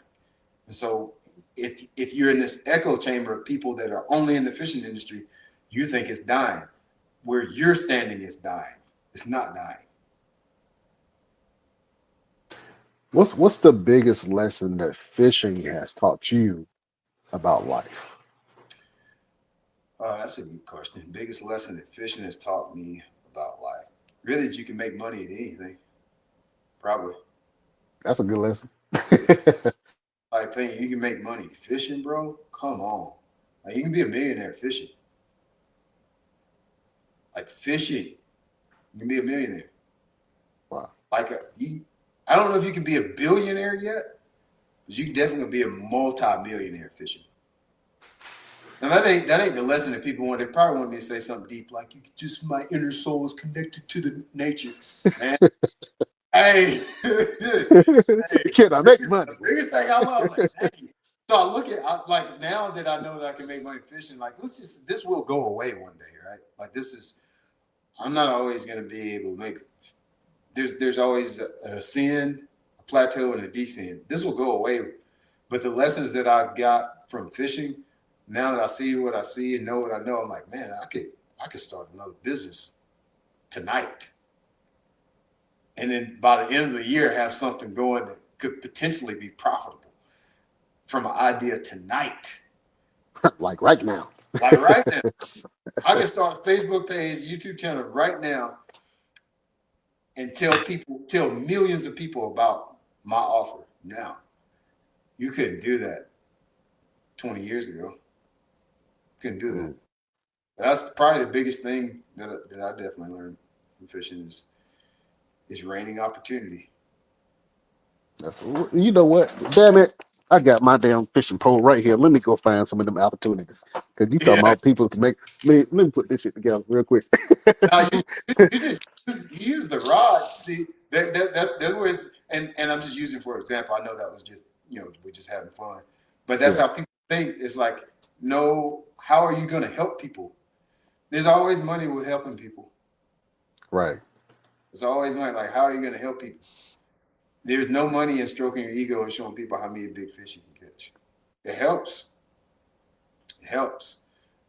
And so if you're in this echo chamber of people that are only in the fishing industry, you think it's dying. Where you're standing is dying. It's not dying. What's the biggest lesson that fishing has taught you about life? Oh, that's a good question. Biggest lesson that fishing has taught me about life. Really, that you can make money at anything. Probably. That's a good lesson. I think you can make money fishing, bro. Come on. Like, you can be a millionaire fishing. Like fishing, you can be a millionaire. Wow. Like I don't know if you can be a billionaire yet, but you can definitely be a multi-millionaire fishing. Now that ain't the lesson that people want. They probably want me to say something deep, like you just my inner soul is connected to the nature. Man. Hey, Can I make money? The biggest thing I love is like, dang. So I look at like now that I know that I can make money fishing, like this will go away one day, right? Like I'm not always gonna be able to make. There's always a ascend, a plateau, and a descend. This will go away, but the lessons that I got from fishing, now that I see what I see and know what I know, I'm like, man, I could start another business tonight. And then by the end of the year, have something going that could potentially be profitable from an idea tonight. Like right now. Like right now. I can start a Facebook page, YouTube channel right now and tell millions of people about my offer now. You couldn't do that 20 years ago. Couldn't do that. That's probably the biggest thing that I definitely learned from fishing is raining opportunity. You know what? Damn it. I got my damn fishing pole right here. Let me go find some of them opportunities. Because you talking about people to make. Let me put this shit together real quick. No, you just use the rod. See, that's was, and I'm just using for example. I know that was just we're just having fun, but that's how people think. It's like, no, how are you going to help people? There's always money with helping people. Right. There's always money. Like, how are you going to help people? There's no money in stroking your ego and showing people how many big fish you can catch. It helps. It helps.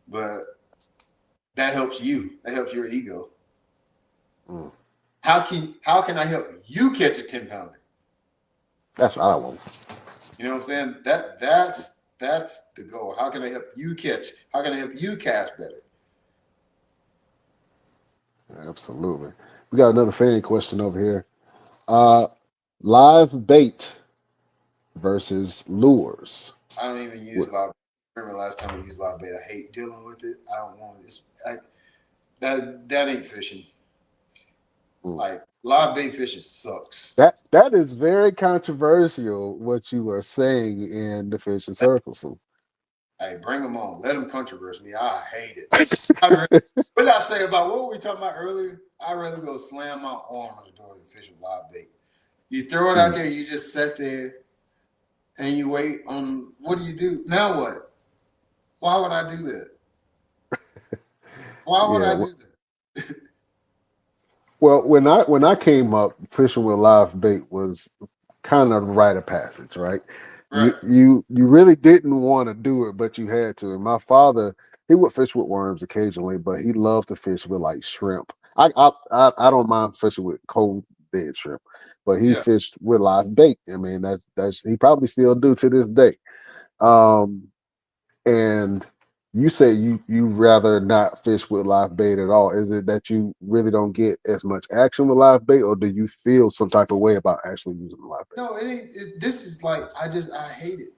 But that helps you. That helps your ego. How can I help you catch a 10-pounder? That's what I want. You know what I'm saying? That's the goal. How can I help you catch? How can I help you cast better? Absolutely. We got another fan question over here. Live bait versus lures. I don't even use live bait. Remember last time we used live bait? I hate dealing with it. I don't want this. That ain't fishing. Like live bait fishing sucks. That is very controversial. What you are saying in the fishing circles. Hey, bring them on. Let them controversy me. I hate it. What did I say about what were we talking about earlier? I'd rather go slam my arm on the door than fish with live bait. You throw it out there, you just sit there and you wait on what do you do? Now what? Why would I do that? Why would I do that? Well, when I came up, fishing with live bait was kind of a rite of passage, right? Right. You really didn't want to do it, but you had to. And my father, he would fish with worms occasionally, but he loved to fish with like shrimp. I don't mind fishing with cold dead shrimp, but he fished with live bait. I mean, that's he probably still do to this day. And you say you rather not fish with live bait at all. Is it that you really don't get as much action with live bait, or do you feel some type of way about actually using live bait? No, it ain't. This is like I hate it.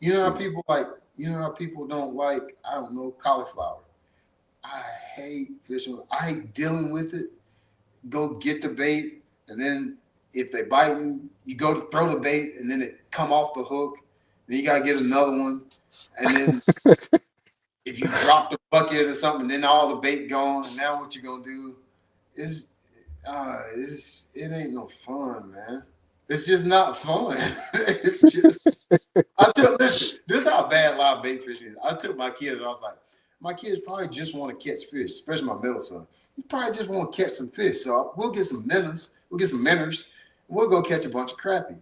You know how people how people don't like, I don't know, cauliflower. I hate fishing. I hate dealing with it. Go get the bait, and then if they biting, you go to throw the bait, and then it come off the hook. Then you gotta get another one, and then if you drop the bucket or something, then all the bait gone, and now what you gonna do? It ain't no fun, man. It's just not fun. It's just listen, this is how bad live bait fishing is. I took my kids, I was like, my kids probably just want to catch fish, especially my middle son. He probably just want to catch some fish. So we'll get some minnows, and we'll go catch a bunch of crappie.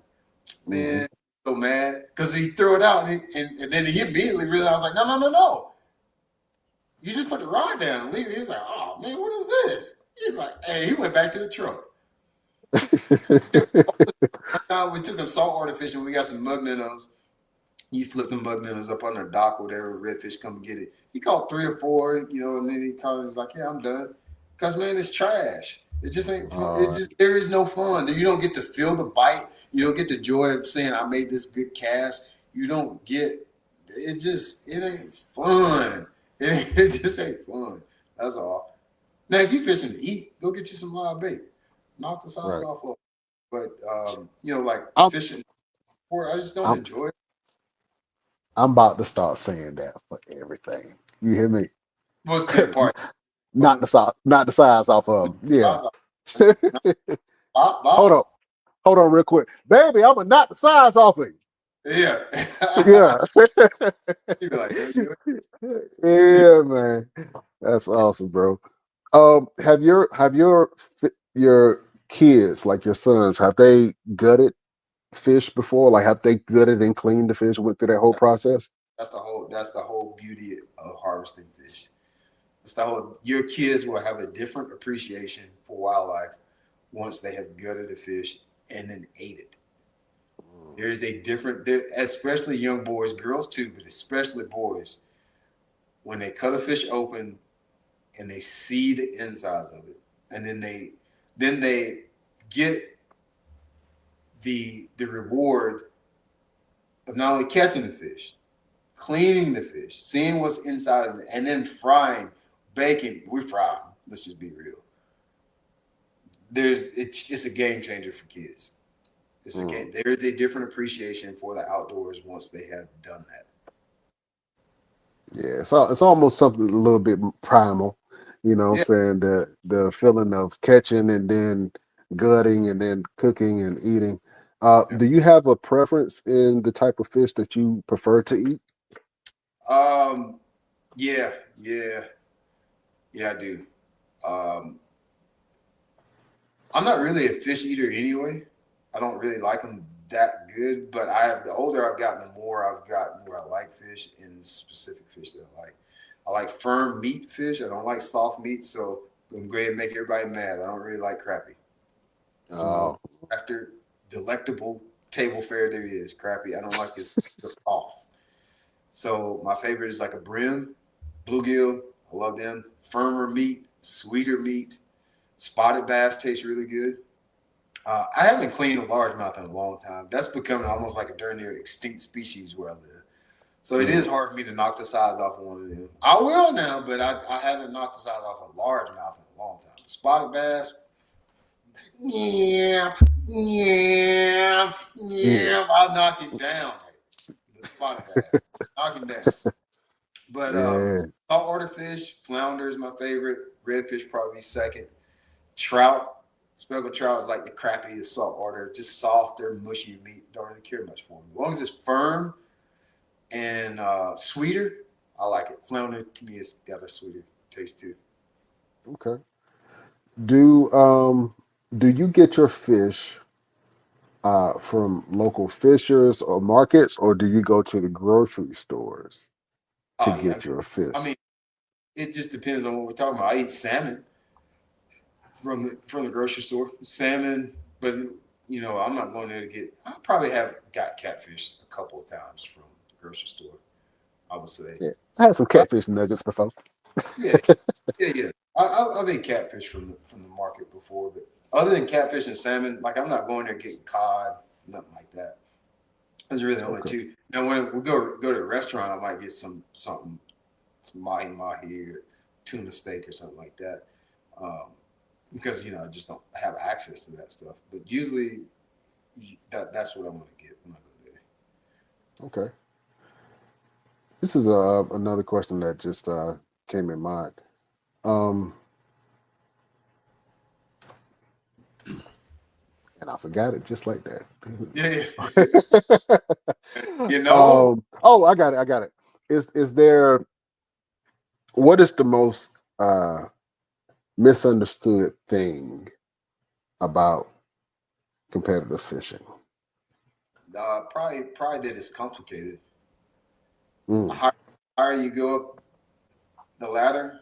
Man, so mad because he threw it out and then he immediately realized, I was like, no. You just put the rod down and leave it. He was like, oh man, what is this? He was like, hey, he went back to the truck. We took him saltwater fishing. We got some mud minnows. You flip the mud minnows up on the dock, whatever, redfish come and get it. He caught 3 or 4, and then he called and was like, yeah, I'm done. Because, man, it's trash. It just ain't fun. There is no fun. You don't get to feel the bite. You don't get the joy of saying, I made this good cast. You don't get, it ain't fun. It just ain't fun. That's all. Now, if you're fishing to eat, go get you some live bait. Knock the sides off of it. But, fishing, I just don't enjoy it. I'm about to start saying that for everything. You hear me? What's that part? Not the size off of them. Yeah. Hold on real quick. Baby, I'm going to knock the size off of you. Yeah. Yeah. You be like, yeah, man. That's awesome, bro. Have your kids, like your sons, have they gutted fish before? Like, have they gutted and cleaned the fish, went through that whole process? That's the whole beauty of harvesting fish. Your kids will have a different appreciation for wildlife once they have gutted a fish and then ate it. There is a different, especially young boys, girls too, but especially boys, when they cut a fish open and they see the insides of it, and then they get the reward of not only catching the fish, cleaning the fish, seeing what's inside of it, and then frying, baking. We fry them. Let's just be real. It's a game changer for kids. There is a different appreciation for the outdoors once they have done that. Yeah, so it's almost something a little bit primal, what I'm saying? The feeling of catching and then gutting and then cooking and eating. Do you have a preference in the type of fish that you prefer to eat? Yeah, I do. I'm not really a fish eater anyway. I don't really like them that good, but the older I've gotten, the more I like fish and specific fish that I like. I like firm meat fish. I don't like soft meat, so I'm going to make everybody mad. I don't really like crappie. So after delectable table fare there is, crappie. I don't like it soft. So my favorite is like a brim, bluegill. I love them. Firmer meat, sweeter meat. Spotted bass tastes really good. I haven't cleaned a largemouth in a long time. That's becoming almost like a darn near extinct species where I live. So it is hard for me to knock the size off of one of them. I will now, but I haven't knocked the size off a largemouth in a long time. Spotted bass, I'll knock it down. The spotted bass, knock it down. But saltwater fish, flounder is my favorite. Redfish probably second. Trout. Speckled trout is like the crappie of saltwater, just softer, mushy meat. Don't really care much for them. As long as it's firm and sweeter, I like it. Flounder to me has got a sweeter taste too. Okay. Do you get your fish from local fishers or markets, or do you go to the grocery stores to get your fish? I mean, it just depends on what we're talking about. I eat salmon from the grocery store, salmon, but I'm not going there to get. I probably have got catfish a couple of times from the grocery store. I would say. Yeah, I had some catfish nuggets before. Yeah. I've ate catfish from the market before, but other than catfish and salmon, like I'm not going there getting cod, nothing like that. Those are really the only two. Now when we go to a restaurant, I might get some mahi or tuna steak or something like that. Because I just don't have access to that stuff. But usually, that's what I'm going to get when I go there. Okay. This is another question that just came in mind. And I forgot it just like that. Yeah. You know? Oh, I got it. Is there, what is the most misunderstood thing about competitive fishing? Probably that it's complicated. Mm. The higher you go up the ladder,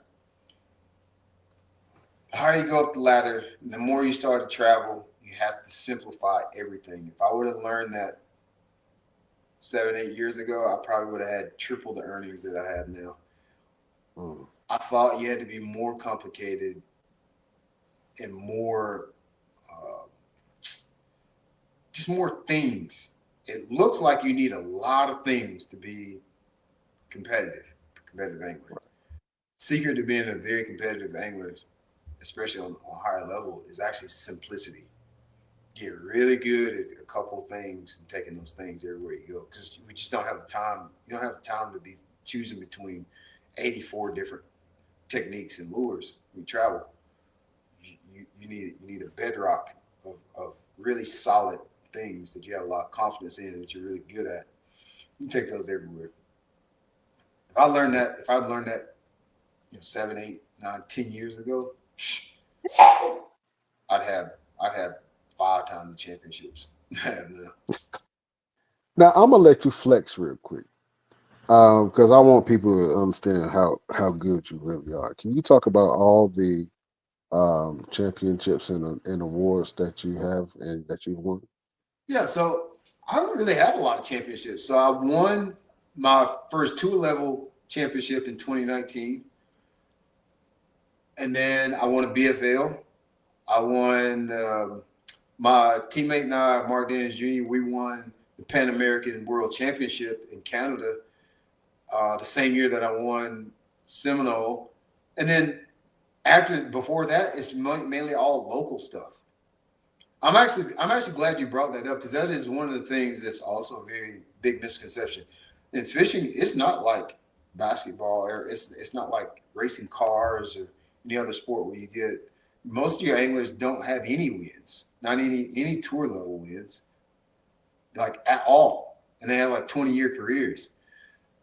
the more you start to travel, you have to simplify everything. If I would have learned that 7-8 years ago, I probably would have had triple the earnings that I have now. Mm. I thought you had to be more complicated and more, just more things. It looks like you need a lot of things to be competitive angler. Secret to being a very competitive angler, especially on higher level, is actually simplicity. Get really good at a couple things and taking those things everywhere you go, because we just don't have the time. You don't have the time to be choosing between 84 different techniques and lures when you travel. You need a bedrock of really solid things that you have a lot of confidence in, that you're really good at. You can take those everywhere. If I'd learned that 7, 8, 9, 10 years ago, I'd have 5 times the championships I have now. Now I'm gonna let you flex real quick, because I want people to understand how good you really are. Can you talk about all the championships and awards that you have and that you've won? Yeah, so I don't really have a lot of championships. So I won my first tour level championship in 2019. And then I won a BFL. I won my teammate and I, Mark Dennis Jr., we won the Pan American World Championship in Canada the same year that I won Seminole. And then before that, it's mainly all local stuff. I'm actually glad you brought that up, because that is one of the things that's also a very big misconception. In fishing, it's not like basketball, or it's not like racing cars or any other sport where you get, most of your anglers don't have any wins, not any tour level wins, like at all, and they have like 20-year careers.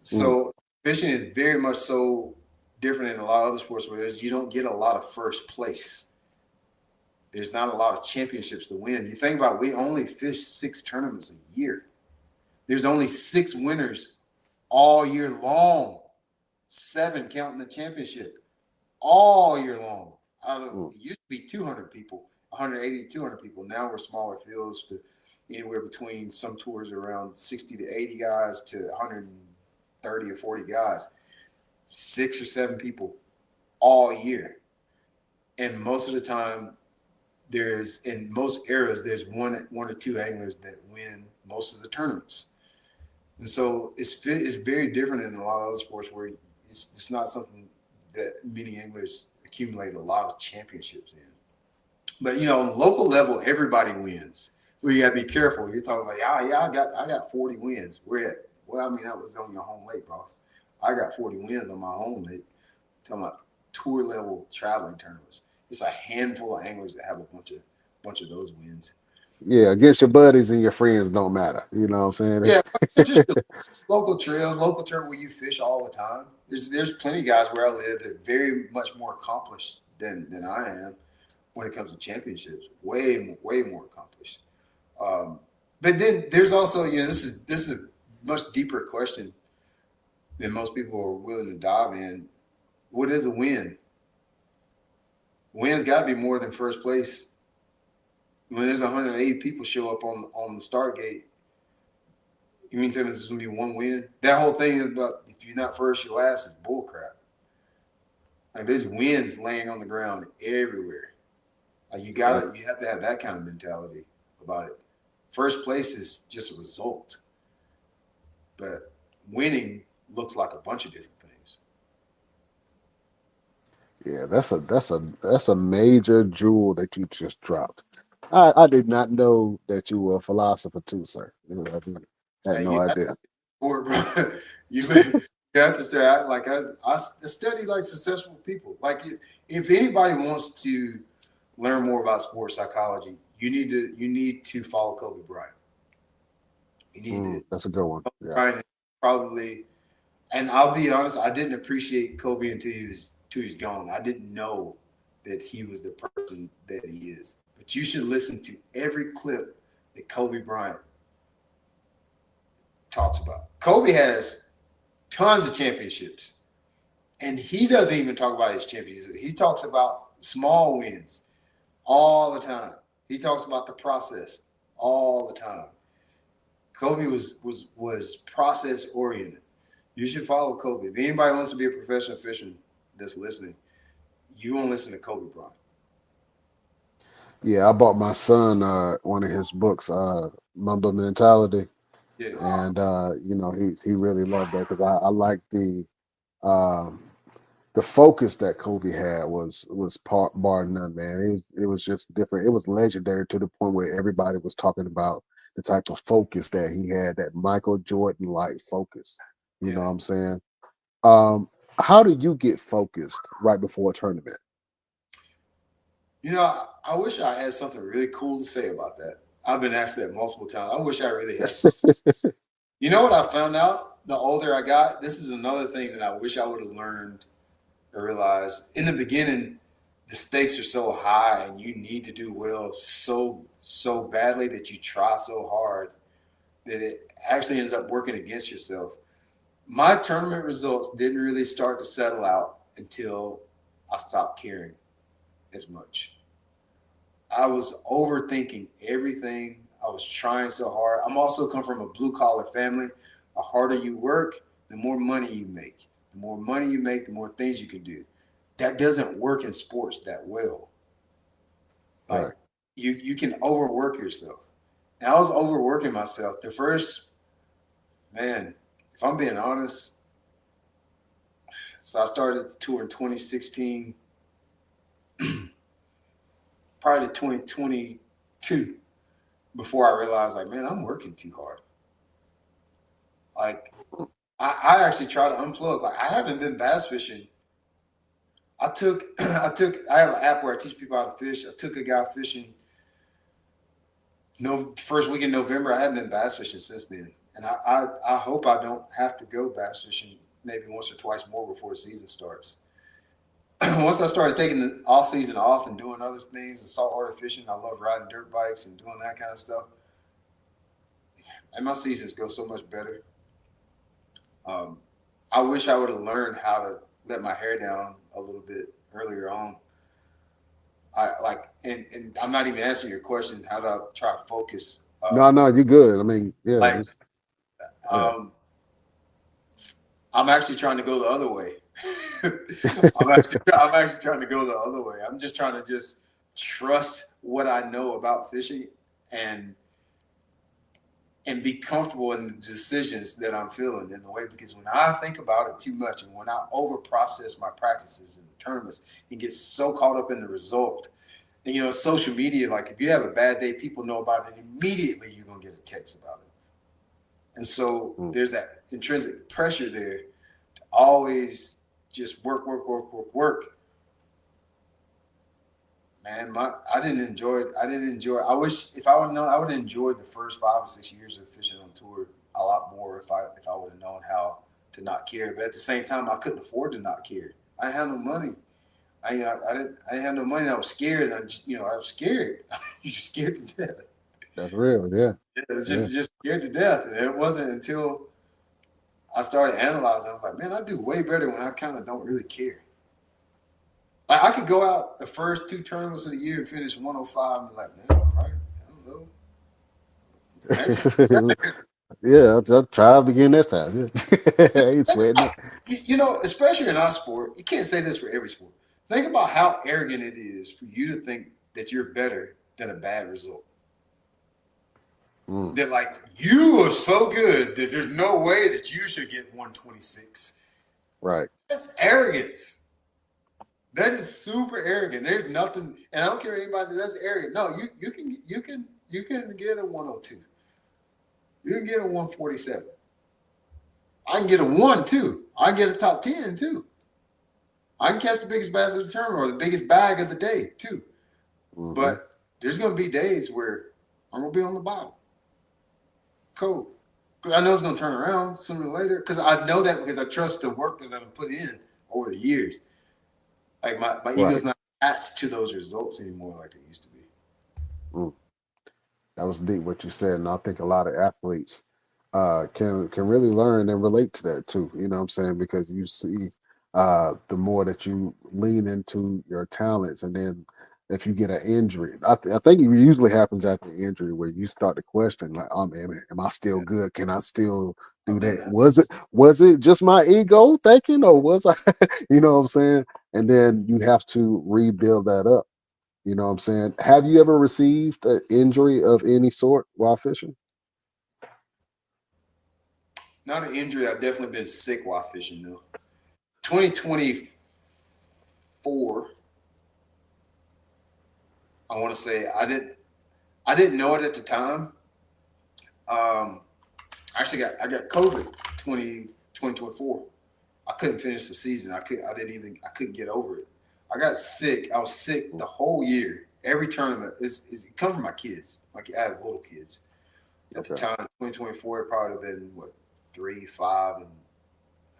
So fishing is very much so different than a lot of other sports where you don't get a lot of first place. There's not a lot of championships to win. You think about it, we only fish 6 tournaments a year. There's only 6 winners all year long. 7 counting the championship all year long. It used to be 200 people, 180 to 200 people. Now we're smaller fields to anywhere between, some tours around 60 to 80 guys to 130 or 40 guys. 6 or 7 people all year. And most of the time, in most eras, there's one or 2 anglers that win most of the tournaments. And so it's very different in a lot of other sports where it's not something that many anglers accumulate a lot of championships in. But on local level, everybody wins. Well, you gotta be careful. You're talking about, I got 40 wins. Where at? Well, I mean, that was on your home lake, boss. I got 40 wins on my home lake. I'm talking about tour level traveling tournaments. It's a handful of anglers that have a bunch of those wins. Yeah, against your buddies and your friends don't matter. You know what I'm saying? Yeah, just local trails, local term where you fish all the time. There's plenty of guys where I live that are very much more accomplished than I am when it comes to championships. Way more accomplished. But then there's also, this is a much deeper question than most people are willing to dive in. What is a win? Win's got to be more than first place. When there's 180 people show up on the start gate, you mean to tell me there's going to be one win? That whole thing is about, if you're not first, you're last, is bullcrap. Like, there's wins laying on the ground everywhere. Like, you have to have that kind of mentality about it. First place is just a result, but winning looks like a bunch of different things. Yeah, that's a major jewel that you just dropped. I did not know that you were a philosopher too, sir. I had no idea. Bro. You have to start. Like, I study like successful people. Like, if anybody wants to learn more about sports psychology, you need to follow Kobe Bryant. You need to. That's a good one. Kobe Bryant is probably, and I'll be honest, I didn't appreciate Kobe until he's gone. I didn't know that he was the person that he is. But you should listen to every clip that Kobe Bryant talks about. Kobe has tons of championships, and he doesn't even talk about his championships. He talks about small wins all the time. He talks about the process all the time. Kobe was process oriented. You should follow Kobe. If anybody wants to be a professional fisherman that's listening, you won't listen to Kobe Bryant. Yeah, I bought my son one of his books, Mamba Mentality. Yeah. And he really loved that because I like the focus that Kobe had was bar none, man. It was just different. It was legendary to the point where everybody was talking about the type of focus that he had, that Michael Jordan like focus. You know what I'm saying? How do you get focused right before a tournament? You know, I wish I had something really cool to say about that. I've been asked that multiple times. I wish I really had. You know what I found out the older I got? This is another thing that I wish I would have learned or realized. In the beginning, the stakes are so high and you need to do well so badly that you try so hard that it actually ends up working against yourself. My tournament results didn't really start to settle out until I stopped caring as much. I was overthinking everything. I was trying so hard. I'm also come from a blue collar family. The harder you work, the more money you make. The more money you make, the more things you can do. That doesn't work in sports that well. Like Right. you can overwork yourself. And I was overworking myself. The first, man, if I'm being honest, so I started the tour in 2016. Prior to 2022, before I realized, like, man, I'm working too hard. Like, I actually try to unplug. Like, I haven't been bass fishing. I have an app where I teach people how to fish. I took a guy fishing. First week in November, I haven't been bass fishing since then. And I hope I don't have to go bass fishing maybe once or twice more before the season starts. Once I started taking the off season off and doing other things and saltwater fishing, I love riding dirt bikes and doing that kind of stuff. And my seasons go so much better. I wish I would have learned how to let my hair down a little bit earlier on. And I'm not even answering your question. How do I try to focus? No, you're good. I mean, yeah. I'm actually trying to go the other way. I'm actually trying to go the other way. I'm just trying to trust what I know about fishing and be comfortable in the decisions that I'm feeling in the way, because when I think about it too much and when I over process my practices and tournaments and get so caught up in the result, and social media, like if you have a bad day, people know about it immediately. You're gonna get a text about it, and so there's that intrinsic pressure there to always just work. Man, I didn't enjoy it. I wish if I would have known, I would have enjoyed the first 5 or 6 years of fishing on tour a lot more if I would have known how to not care. But at the same time, I couldn't afford to not care. I didn't have no money. I didn't have no money. I was scared. I was scared. You're scared to death. That's real, yeah. It was just scared to death. And it wasn't until I started analyzing, I was like, man, I do way better when I kind of don't really care. Like, I could go out the first 2 tournaments of the year and finish 105 and be like, man, all right, I don't know. Yeah, I'll try again next time. I ain't sweating it. Especially in our sport, you can't say this for every sport. Think about how arrogant it is for you to think that you're better than a bad result. That like, you are so good that there's no way that you should get 126. Right. That's arrogance. That is super arrogant. There's nothing, and I don't care what anybody says, that's arrogant. No, you can get a 102. You can get a 147. I can get a 1 too. I can get a top 10 too. I can catch the biggest bass of the tournament or the biggest bag of the day too. But there's going to be days where I'm going to be on the bottom. Cool. I know it's going to turn around sooner or later because I know that because I trust the work that I've put in over the years. Like my ego's not attached to those results anymore like they used to be. That was deep what you said, and I think a lot of athletes can really learn and relate to that too. You know what I'm saying? Because you see the more that you lean into your talents, and then if you get an injury, I think it usually happens after the injury where you start to question, like, oh man, am I still good? Can I still do that? Was it just my ego thinking, or was I? You know what I'm saying? And then you have to rebuild that up. You know what I'm saying? Have you ever received an injury of any sort while fishing? Not an injury. I've definitely been sick while fishing though. 2024. I want to say I didn't know it at the time. I got COVID 2024. I couldn't finish the season. I couldn't get over it. I got sick. I was sick the whole year. Every tournament it come from my kids. Like I have little kids. At the time, 2024, it probably have been 3, 5, and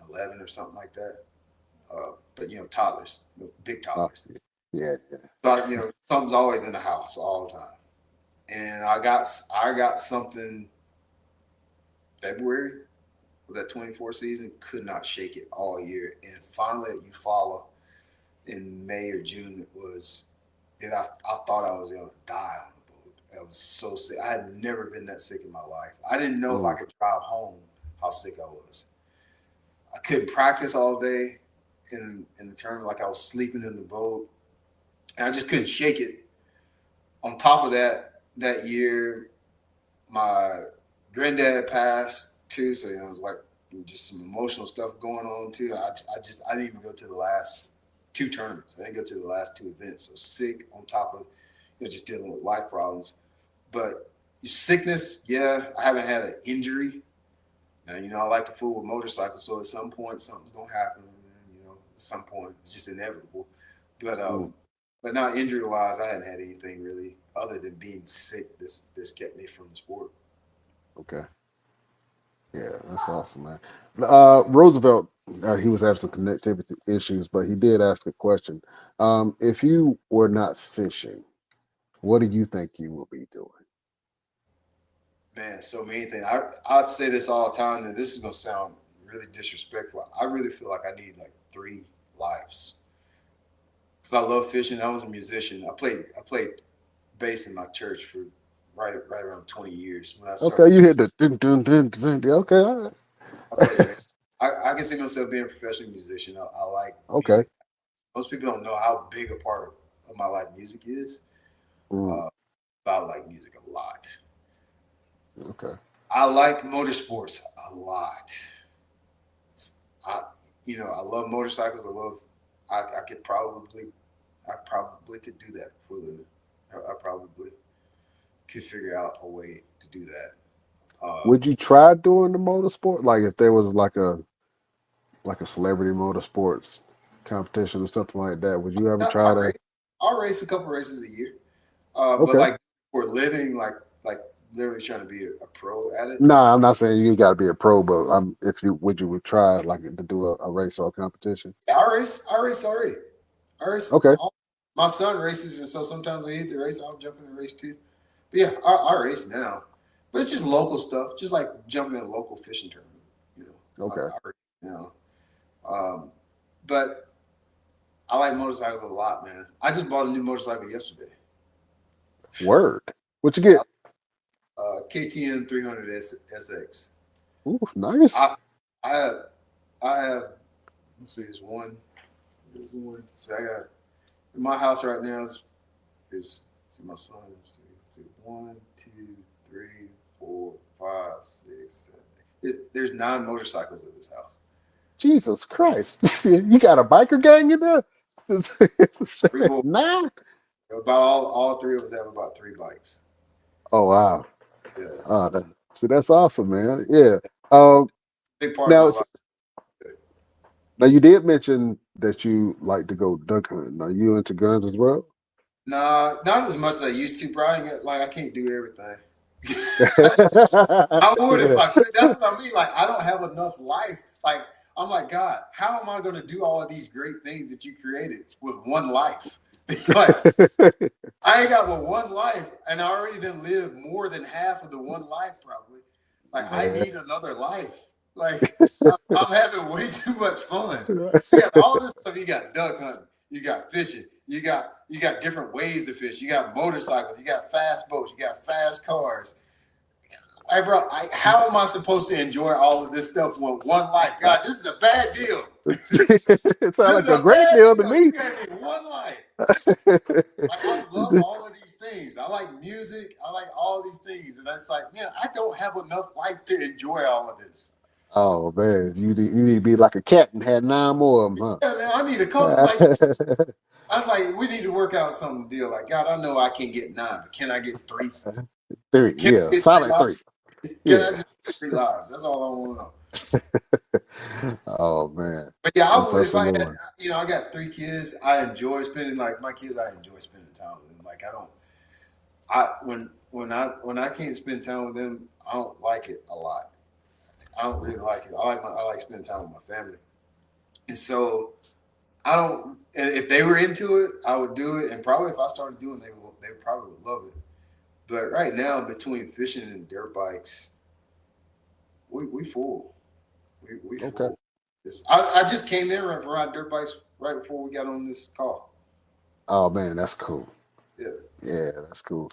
11 or something like that. But toddlers, big toddlers. Yeah. So something's always in the house all the time. And I got something February of that 24 season. Could not shake it all year. And finally, you follow in May or June. It was. And I thought I was gonna die on the boat. I was so sick. I had never been that sick in my life. I didn't know if I could drive home how sick I was. I couldn't practice all day in the tournament. Like I was sleeping in the boat, and I just couldn't shake it. On top of that year, my granddad passed too, so it was like just some emotional stuff going on too. I didn't even go to the last 2 tournaments. I didn't go to the last 2 events. So sick on top of just dealing with life problems. But sickness, I haven't had an injury. And I like to fool with motorcycles, so at some point something's gonna happen. At some point it's just inevitable. But not injury wise, I hadn't had anything really other than being sick. This kept me from the sport. Okay. Yeah, that's awesome, man. Roosevelt, he was having some connectivity issues, but he did ask a question. If you were not fishing, what do you think you will be doing? Man, so many things. I say this all the time, and this is gonna sound really disrespectful. I really feel like I need like 3 lives because I love fishing. I was a musician. I played bass in my church for right around 20 years. When I started, okay, you hit the dun, dun, dun, dun, dun. Okay, all right. I can see myself being a professional musician. I like music. Most people don't know how big a part of my life music is. But I like music a lot. Okay. I like motorsports a lot. I love motorcycles. I probably could do that for a living. I probably could figure out a way to do that. Would you try doing the motorsport? Like if there was like a celebrity motorsports competition or something like that, would you ever try to? I'll race a couple races a year. But like for a living, like literally trying to be a pro at it. No, I'm not saying you got to be a pro, but would you try like to do a race or a competition? Yeah, I race already. I race. Okay. My son races, and so sometimes when he hit the race, I'll jump in the race too. But yeah, I race now. But it's just local stuff, just like jumping in a local fishing tournament. Okay. I race now. But I like motorcycles a lot, man. I just bought a new motorcycle yesterday. Word. What you get? KTM 300 SX. Ooh, nice. I have. Let's see, there's one. So I got in my house right now. There's my son. Let's see, 1, 2, 3, 4, 5, 6, 7. There's 9 motorcycles at this house. Jesus Christ! You got a biker gang in there? 9? About all 3 of us have about 3 bikes. Oh wow! Yeah. See, that's awesome, man. Yeah. Big part now, of my life. Now you did mention that you like to go duck hunting. Are you into guns as well? Nah, not as much as I used to, Brian. Like I can't do everything. I would if Yeah. I could. That's what I mean. Like I don't have enough life. Like I'm like, God, how am I going to do all of these great things that you created with one life? Like I ain't got but one life, and I already done lived more than half of the one life probably. Like I Man. need another life. Like I'm having way too much fun. You got all this stuff. You got duck hunting. You got fishing. You got different ways to fish. You got motorcycles. You got fast boats. You got fast cars. Hey, bro, how am I supposed to enjoy all of this stuff with one life? God, this is a bad deal. It sounds This like is a a great bad deal to deal. You me. gave me one life. Like, I love all of these things. I like music. I like all these things. And it's like, man, I don't have enough life to enjoy all of this. Oh man, you need to be like a cat and had 9 more of them, Yeah, man, I need a couple. Like, huh? I was like, we need to work out some deal. Like, God, I know I can't get 9, but can I get 3? 3, Can yeah, I get 3 solid lives? 3, Can I yeah. just get 3 lives? That's all I want to know. Oh man, But yeah, I that's would such if a I had, Lord. I got 3 kids. I enjoy spending like my kids. I enjoy spending time with them. Like I don't, I when I can't spend time with them, I don't like it a lot. I don't really like it. I like spending time with my family, and so I don't. And if they were into it, I would do it. And probably if I started doing, it, they probably would love it. But right now, between fishing and dirt bikes, we full. We Okay. full. I just came in right dirt bikes right before we got on this call. Oh man, that's cool. Yeah. Yeah, that's cool.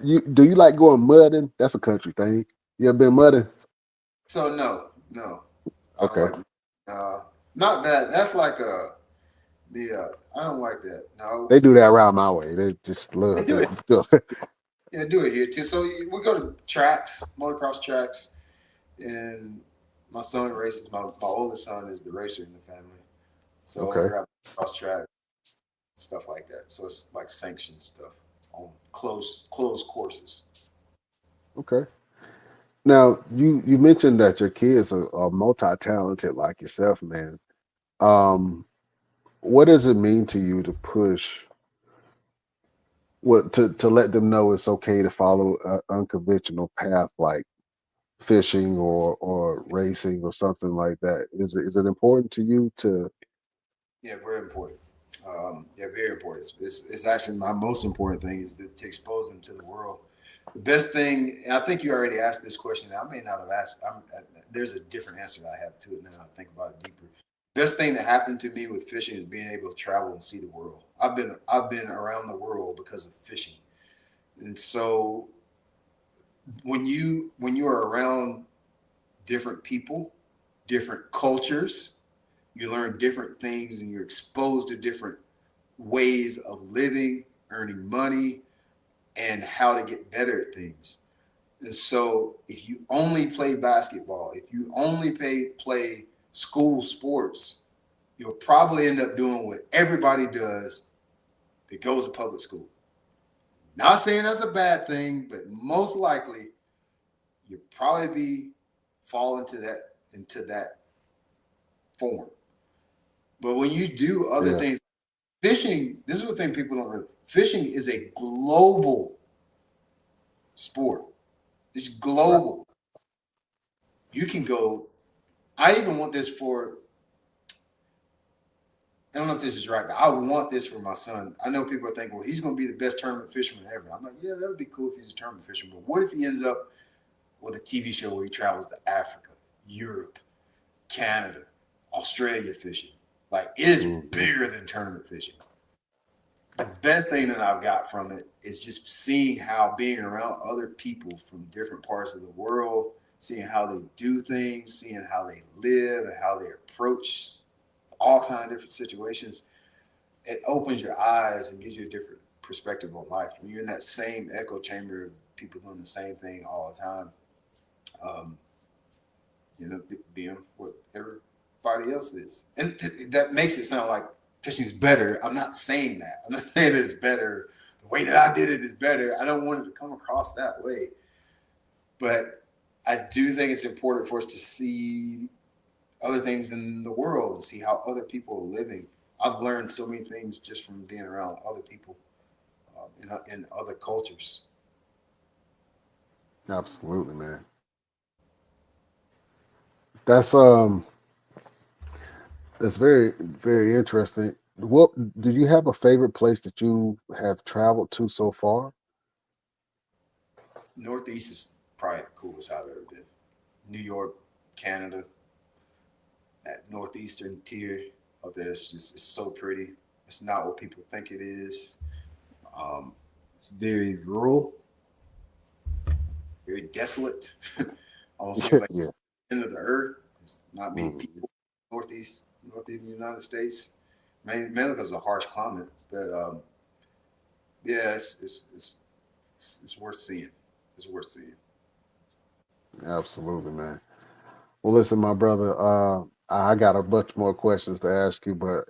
You like going mudding? That's a country thing. You ever been mudding? So no, I don't Okay. like. Not that. That's like I don't like that. No, They do that around my way. They just they love do it. that. Yeah, do it here too. So we go to tracks, motocross tracks, and my son races. My oldest son is the racer in the family. So Okay. we're at cross track stuff like that. So it's like sanctioned stuff on closed courses. Okay. Now you mentioned that your kids are multi-talented like yourself, man. Um, what does it mean to you to push what to let them know it's okay to follow an unconventional path like fishing or racing or something like that? Is it important to you to Yeah, very important. Yeah, very important. It's actually my most important thing is to expose them to the world. The best thing, and I think you already asked this question. I may not have asked. There's a different answer I have to it now. I think about it deeper. Best thing that happened to me with fishing is being able to travel and see the world. I've been around the world because of fishing, and so when you are around different people, different cultures, you learn different things, and you're exposed to different ways of living, earning money, and how to get better at things. And so if you only play basketball, if you only play school sports, you'll probably end up doing what everybody does that goes to public school. Not saying that's a bad thing, but most likely you'll probably fall into that form. But when you do other yeah, things, fishing, this is what thing people don't really. Fishing is a global sport. It's right. global. You can go. I even want this for. I don't know if this is right, but I want this for my son. I know people are thinking, well, he's going to be the best tournament fisherman ever. I'm like, yeah, that would be cool if he's a tournament fisherman. But what if he ends up with a TV show where he travels to Africa, Europe, Canada, Australia fishing? Like, it is Mhm. bigger than tournament fishing. The best thing that I've got from it is just seeing how being around other people from different parts of the world, seeing how they do things, seeing how they live and how they approach all kind of different situations. It opens your eyes and gives you a different perspective on life. When you're in that same echo chamber of people doing the same thing all the time, um, being what everybody else is. And that makes it sound like fishing's better. I'm not saying that. I'm not saying it's better. The way that I did it is better. I don't want it to come across that way. But I do think it's important for us to see other things in the world and see how other people are living. I've learned so many things just from being around other people in other cultures. Absolutely, man. That's very, very interesting. What do you have a favorite place that you have traveled to so far? Northeast is probably the coolest I've ever been. New York, Canada, that northeastern tier of there is just it's so pretty. It's not what people think it is. It's very rural, very desolate. Almost seems like Yeah. the end of the earth. There's not many people northeast of the United States. Mainly because of the harsh climate. But yeah, it's worth seeing. It's worth seeing. Absolutely, man. Well, listen, my brother, I got a bunch more questions to ask you, but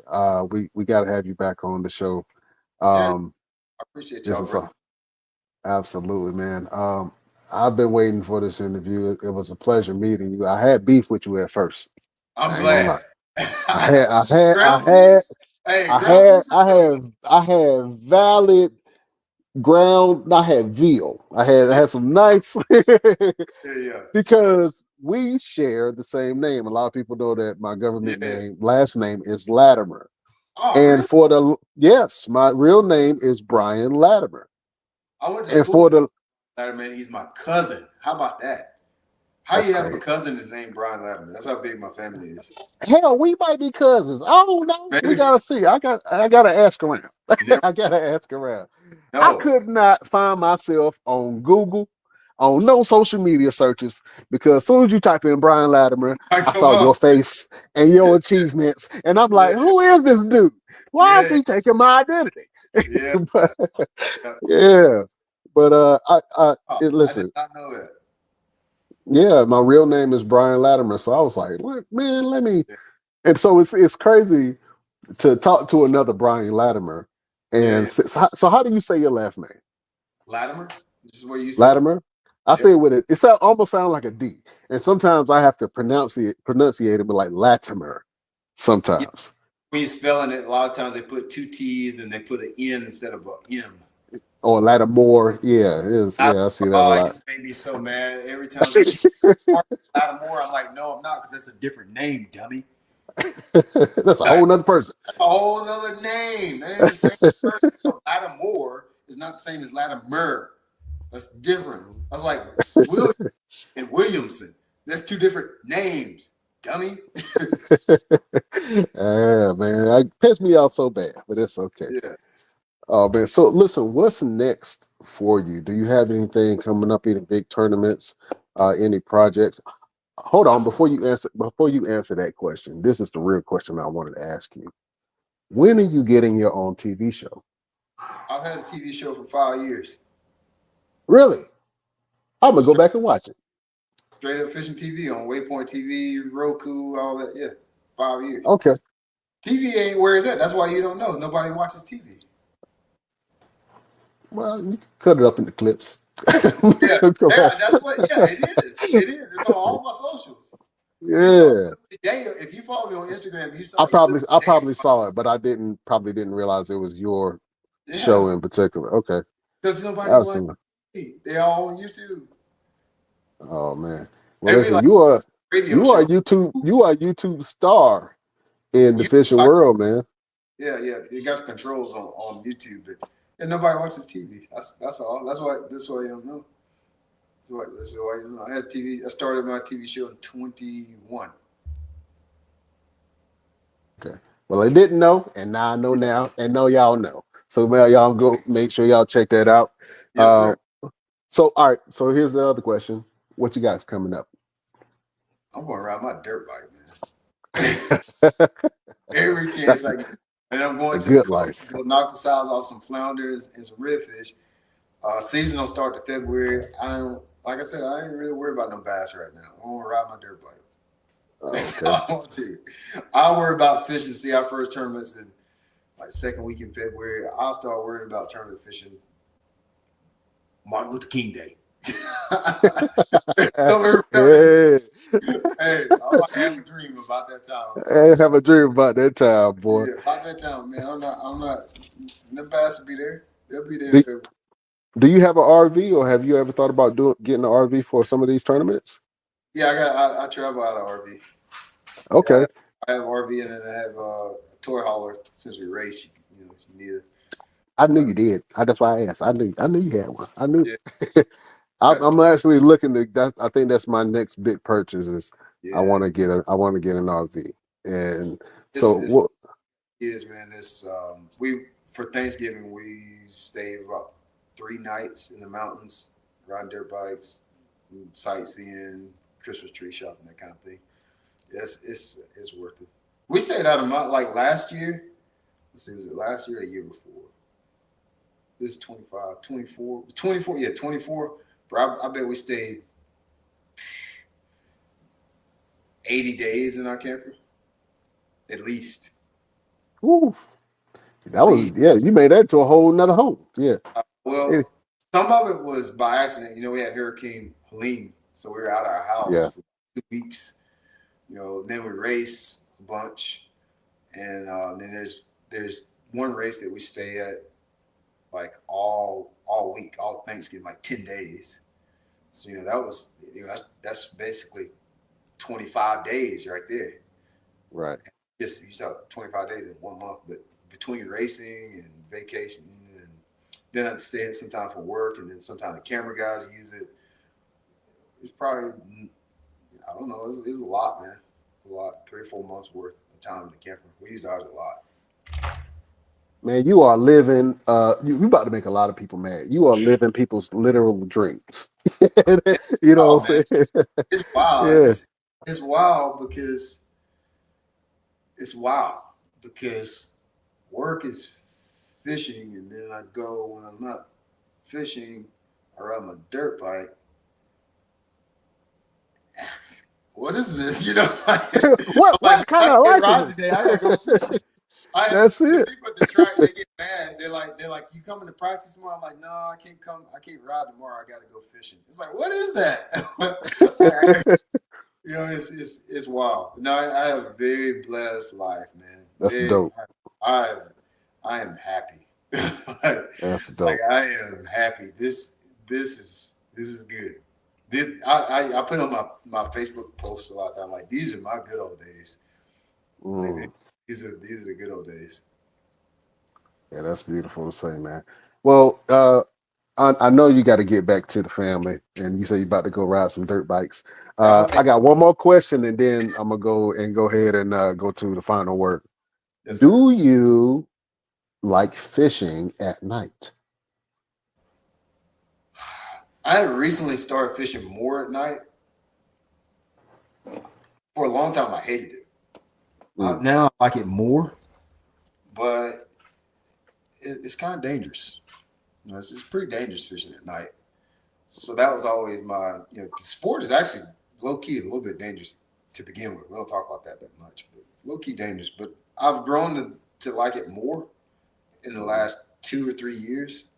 we got to have you back on the show. Yeah, I appreciate This y'all, is bro. absolutely, man. I've been waiting for this interview. It was a pleasure meeting you. I had beef with you at first. I'm I ain't gonna lie. glad. I Ground beef. Hey, ground beef. I had valid ground. I had veal. I had some nice Yeah. because we share the same name. A lot of people know that my government last name is Latimer. Oh, And really? for the yes, my real name is Brian Latimer. I went to And school for the with Latimer. He's my cousin. How about that? How that's you have a crazy. cousin that's named Brian Latimer? That's how big my family is. Hell, we might be cousins. I don't know. We Maybe. gotta see. I gotta ask around. You never I gotta ask around. I know. could not find myself on Google, on no social media searches, because as soon as you type in Brian Latimer, I I come saw your up. face and your achievements, and I'm like, Yeah. who is this dude? Why is Yeah. he taking my identity? Yeah. But, Yeah. yeah, but Oh, I did listen, not know that. yeah, my real name is Brian Latimer, so I was like, what, man, let me. Yeah. And so it's crazy to talk to another Brian Latimer. And Yeah. so how do you say your last name? Latimer? This is what you say? Latimer? I Yep. say it with it. Almost sounds like a D. And sometimes I have to pronunciate it like Latimer Yeah. sometimes. When you're spelling it, a lot of times they put two T's and they put an N instead of an M. Or Lattimore. Yeah, it is. Yeah, I see that a Oh, it lot. just made me so mad. Every time Lattimore, I'm like, no, I'm not, because that's a different name, dummy. That's a whole nother person. A whole nother name. That ain't the same person. Lattimore is not the same as Latimer. That's different. I was like, William and Williamson. That's two different names, dummy. Yeah, man. It pissed me off so bad, but it's okay. Yeah. Oh man. So listen, what's next for you? Do you have anything coming up, any big tournaments, any projects? Hold on, before you answer that question, this is the real question I wanted to ask you. When are you getting your own TV show? I've had a TV show for 5 years. Really? I'm gonna go back and watch it. Straight up fishing TV on Waypoint TV, Roku, all that. Yeah, 5 years. Okay. TV ain't where it's at. That's why you don't know. Nobody watches TV. Well, you can cut it up into clips. Yeah, that's what. Yeah, it is. It is. It's on all my socials. Yeah. Today, if you follow me on Instagram, you saw. I probably saw it, but I probably didn't realize it was your show in particular. Okay. Because nobody watches TV. They all on YouTube. Oh man. Well, listen, you are YouTube star in the fishing world, man. Yeah, you got controls on YouTube, but nobody watches TV. That's all. That's why you don't know. That's why you don't know. I had TV. I started my TV show in 21. Okay. Well, I didn't know, and now I know now, and now y'all know. So y'all go make sure y'all check that out. Yes, sir. So all right. So here's the other question: what you guys coming up? I'm going to ride my dirt bike, man. Every chance I get. And I'm going to good life. Go knock the size off some flounders and some redfish. Season will start to February. Like I said, I ain't really worried about no bass right now. I want to ride my dirt bike. That's all I want to. I'll worry about fishing. See our first tournaments in like second week in February. I'll start worrying about tournament fishing Martin Luther King Day. Hey, I might have a dream about that time. I have a dream about that time, boy. Yeah, about that time, man. I'm not. The bass will be there. They'll be there in Do, February. do you have an RV, or have you ever thought about getting an RV for some of these tournaments? Yeah, I travel out of RV. Okay. Yeah, I have RV and then I have a toy hauler. Since we race, you need it. I knew you did. That's why I asked. I knew you had one. I knew. Yeah, I'm actually looking to. I think that's my next big purchase. Is I yeah. want to get an RV, and so It's what? is, man. It's we for Thanksgiving we stayed about 3 nights in the mountains, riding dirt bikes, sightseeing, Christmas tree shopping, that kind of thing. It's worth it. We stayed out of like last year. Let's see, was it last year or the year before? This is 25, 24, 24, yeah, 24. Bro, I bet we stayed 80 days in our camper, at least. Woo, At that was least. You made that to a whole nother home. Yeah. Well, some of it was by accident. We had Hurricane Helene, so we were out of our house Yeah. for 2 weeks. Then we raced a bunch, and then there's one race that we stay at like all week, all Thanksgiving, like 10 days. So that was that's basically 25 days right there. Right. Just you saw 25 days in 1 month, but between racing and vacation, and then I'd stay in sometimes for work, and then sometimes the camera guys use it. It's probably, I don't know, it's a lot, man. A lot, 3 or 4 months worth of time in the camper. We use ours a lot. Man, you are living. You about to make a lot of people mad. You are living people's literal dreams. You know what I'm saying? It's wild. Yeah. It's wild because work is fishing, and then I go when I'm not fishing, I ride my dirt bike. What is this? What kind of life ride is today? I gotta go fishing. That's The it. people at the track, they get mad. They're like, you coming to practice tomorrow? I'm like, no, I can't come. I can't ride tomorrow. I gotta go fishing. It's like, what is that? It's wild. No, I have a very blessed life, man. That's dope. I am happy. That's dope. I am happy. This is good. I put on my Facebook posts a lot of time. Like, these are my good old days. These are the good old days. Yeah, that's beautiful to say, man. Well, I know you got to get back to the family, and you say you're about to go ride some dirt bikes. I got one more question, and then I'm gonna go ahead and go to the final word. Yes, Do you like fishing at night? I recently started fishing more at night. For a long time, I hated it. Now I like it more, but it's kind of dangerous. It's pretty dangerous fishing at night. So that was always my, the sport is actually low key a little bit dangerous to begin with. We don't talk about that much, but low key dangerous. But I've grown to like it more in the last 2 or 3 years.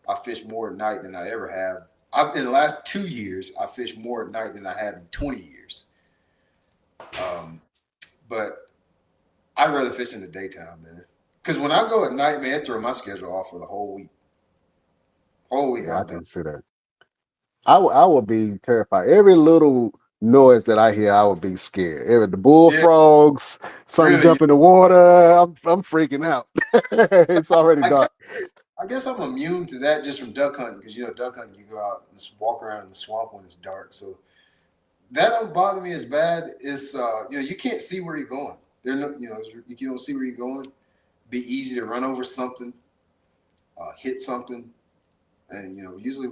I fish more at night than I ever have. In the last 2 years, I fish more at night than I have in 20 years. But I'd rather fish in the daytime, man. Because when I go at night, man, it throws my schedule off for the whole week. Yeah, I can see that. I would be terrified. Every little noise that I hear, I would be scared. The bullfrogs, something jump in the water, I'm freaking out. It's already dark. I guess I'm immune to that just from duck hunting, because duck hunting, you go out and walk around in the swamp when it's dark. So that don't bother me as bad. It's you can't see where you're going. You don't see where you're going. It'd be easy to run over something, hit something. And usually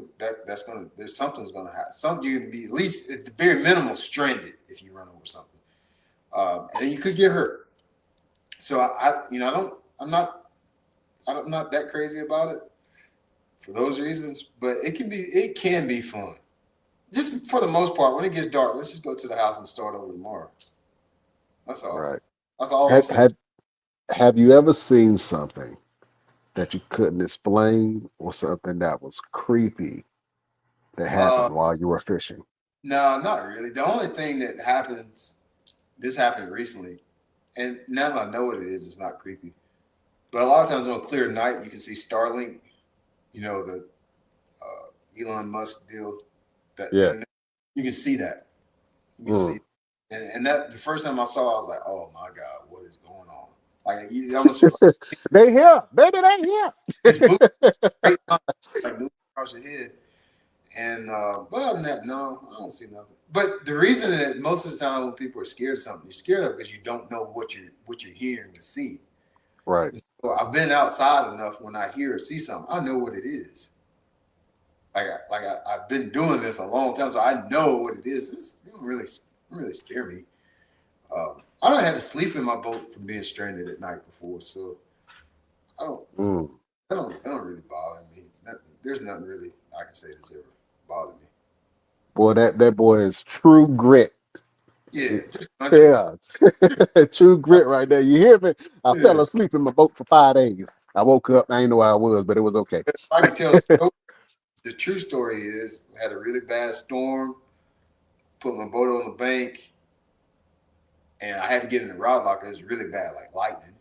something's gonna happen. You're gonna be at least at the very minimal stranded if you run over something, and then you could get hurt. So I'm not that crazy about it for those reasons. But it can be fun. Just for the most part, when it gets dark, let's just go to the house and start over tomorrow. That's all. Right. That's all I'm saying. Have you ever seen something that you couldn't explain, or something that was creepy that happened while you were fishing? No, not really. The only thing that happens, this happened recently, and now that I know what it is, it's not creepy. But a lot of times on a clear night, you can see Starlink the Elon Musk deal. Yeah. You can see that. You can see, and that the first time I saw, I was like, "Oh my God, what is going on?" Like you almost feel like They here, baby, they here. it's moving straight on, like moving across your head. And but other than that, no, I don't see nothing. But the reason that most of the time when people are scared of something, you're scared of because you don't know what you're hearing and see. Right. So I've been outside enough when I hear or see something, I know what it is. I've been doing this a long time, so I know what it is. It don't really scare me. I don't have to sleep in my boat from being stranded at night before, so I don't. That don't really bother me. There's nothing really I can say that's ever bothered me. Boy, that boy is true grit. Yeah, true grit right there. You hear me? I fell asleep in my boat for 5 days. I woke up. I didn't know where I was, but it was okay. If I can tell the story, the true story is we had a really bad storm, put my boat on the bank, and I had to get in the rod locker. It was really bad, like lightning.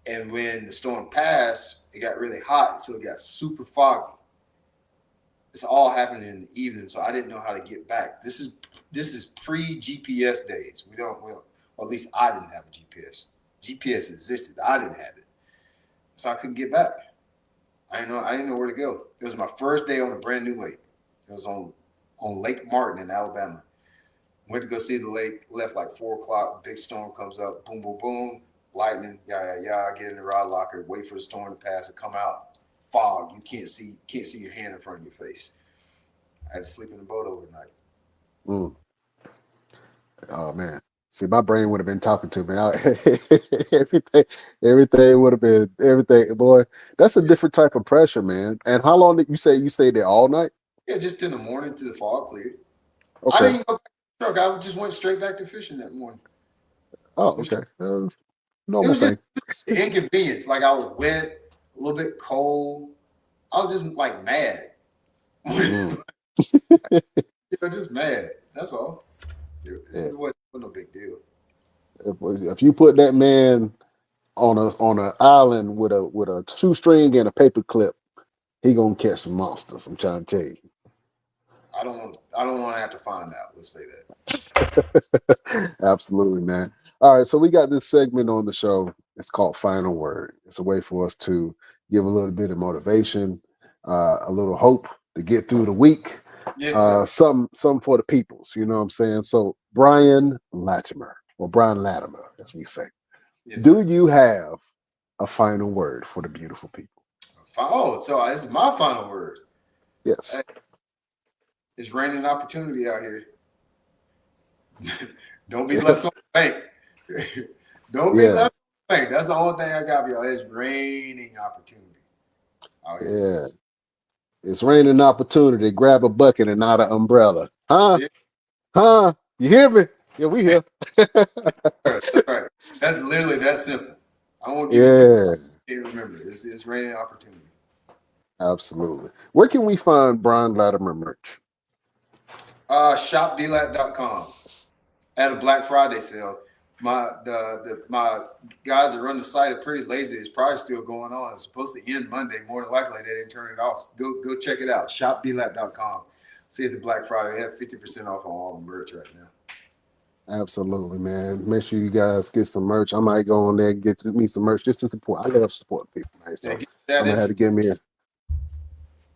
And when the storm passed, it got really hot, so it got super foggy. It's all happening in the evening, so I didn't know how to get back. This is pre-GPS days. Or at least I didn't have a GPS. GPS existed. I didn't have it. So I couldn't get back. I didn't know where to go. It was my first day on a brand new lake. It was on Lake Martin in Alabama. Went to go see the lake, left like 4 o'clock, big storm comes up, boom, boom, boom, lightning, I get in the rod locker, wait for the storm to pass and come out, fog, you can't see your hand in front of your face. I had to sleep in the boat overnight. Oh man. See, my brain would have been talking to me. Everything would have been everything. Boy, that's a different type of pressure, man. And how long did you say you stayed there all night? Yeah, just in the morning till the fog cleared. Okay. I didn't go back to the truck. I just went straight back to fishing that morning. Oh, okay. It Normal was thing. just inconvenience. Like I was wet, a little bit cold. I was just like mad. Just mad. That's all. It wasn't no big deal. If you put that man on an island with a shoestring and a paper clip, he gonna catch some monsters. I'm trying to tell you. I don't want to have to find out. Let's say that. Absolutely, man. All right, so we got this segment on the show. It's called Final Word. It's a way for us to give a little bit of motivation, a little hope to get through the week. Yes, sir. Some for the peoples. You know what I'm saying? So Brian Latimer, or Brian Latimer, as we say. Yes, Do you have a final word for the beautiful people? Oh, so this is my final word. Yes. It's raining opportunity out here. Don't be left on the bank. Don't be left on the bank. That's the only thing I got for y'all. It's raining opportunity out here. Yeah. It's raining opportunity. Grab a bucket and not an umbrella. Huh? Yeah. Huh? You hear me? Yeah, we here. That's right. That's literally that simple. I won't give you can't remember. It's raining opportunity. Absolutely. Where can we find Brian Latimer merch? Shopblat.com. At a Black Friday sale. My guys that run the site are pretty lazy. It's probably still going on. It's supposed to end Monday. More than likely, they didn't turn it off. Go check it out. Shopblat.com. See it's the Black Friday. We have 50% off on all the merch right now. Absolutely, man. Make sure you guys get some merch. I might go on there and get me some merch just to support. I love supporting people, man. So I'm gonna have to get me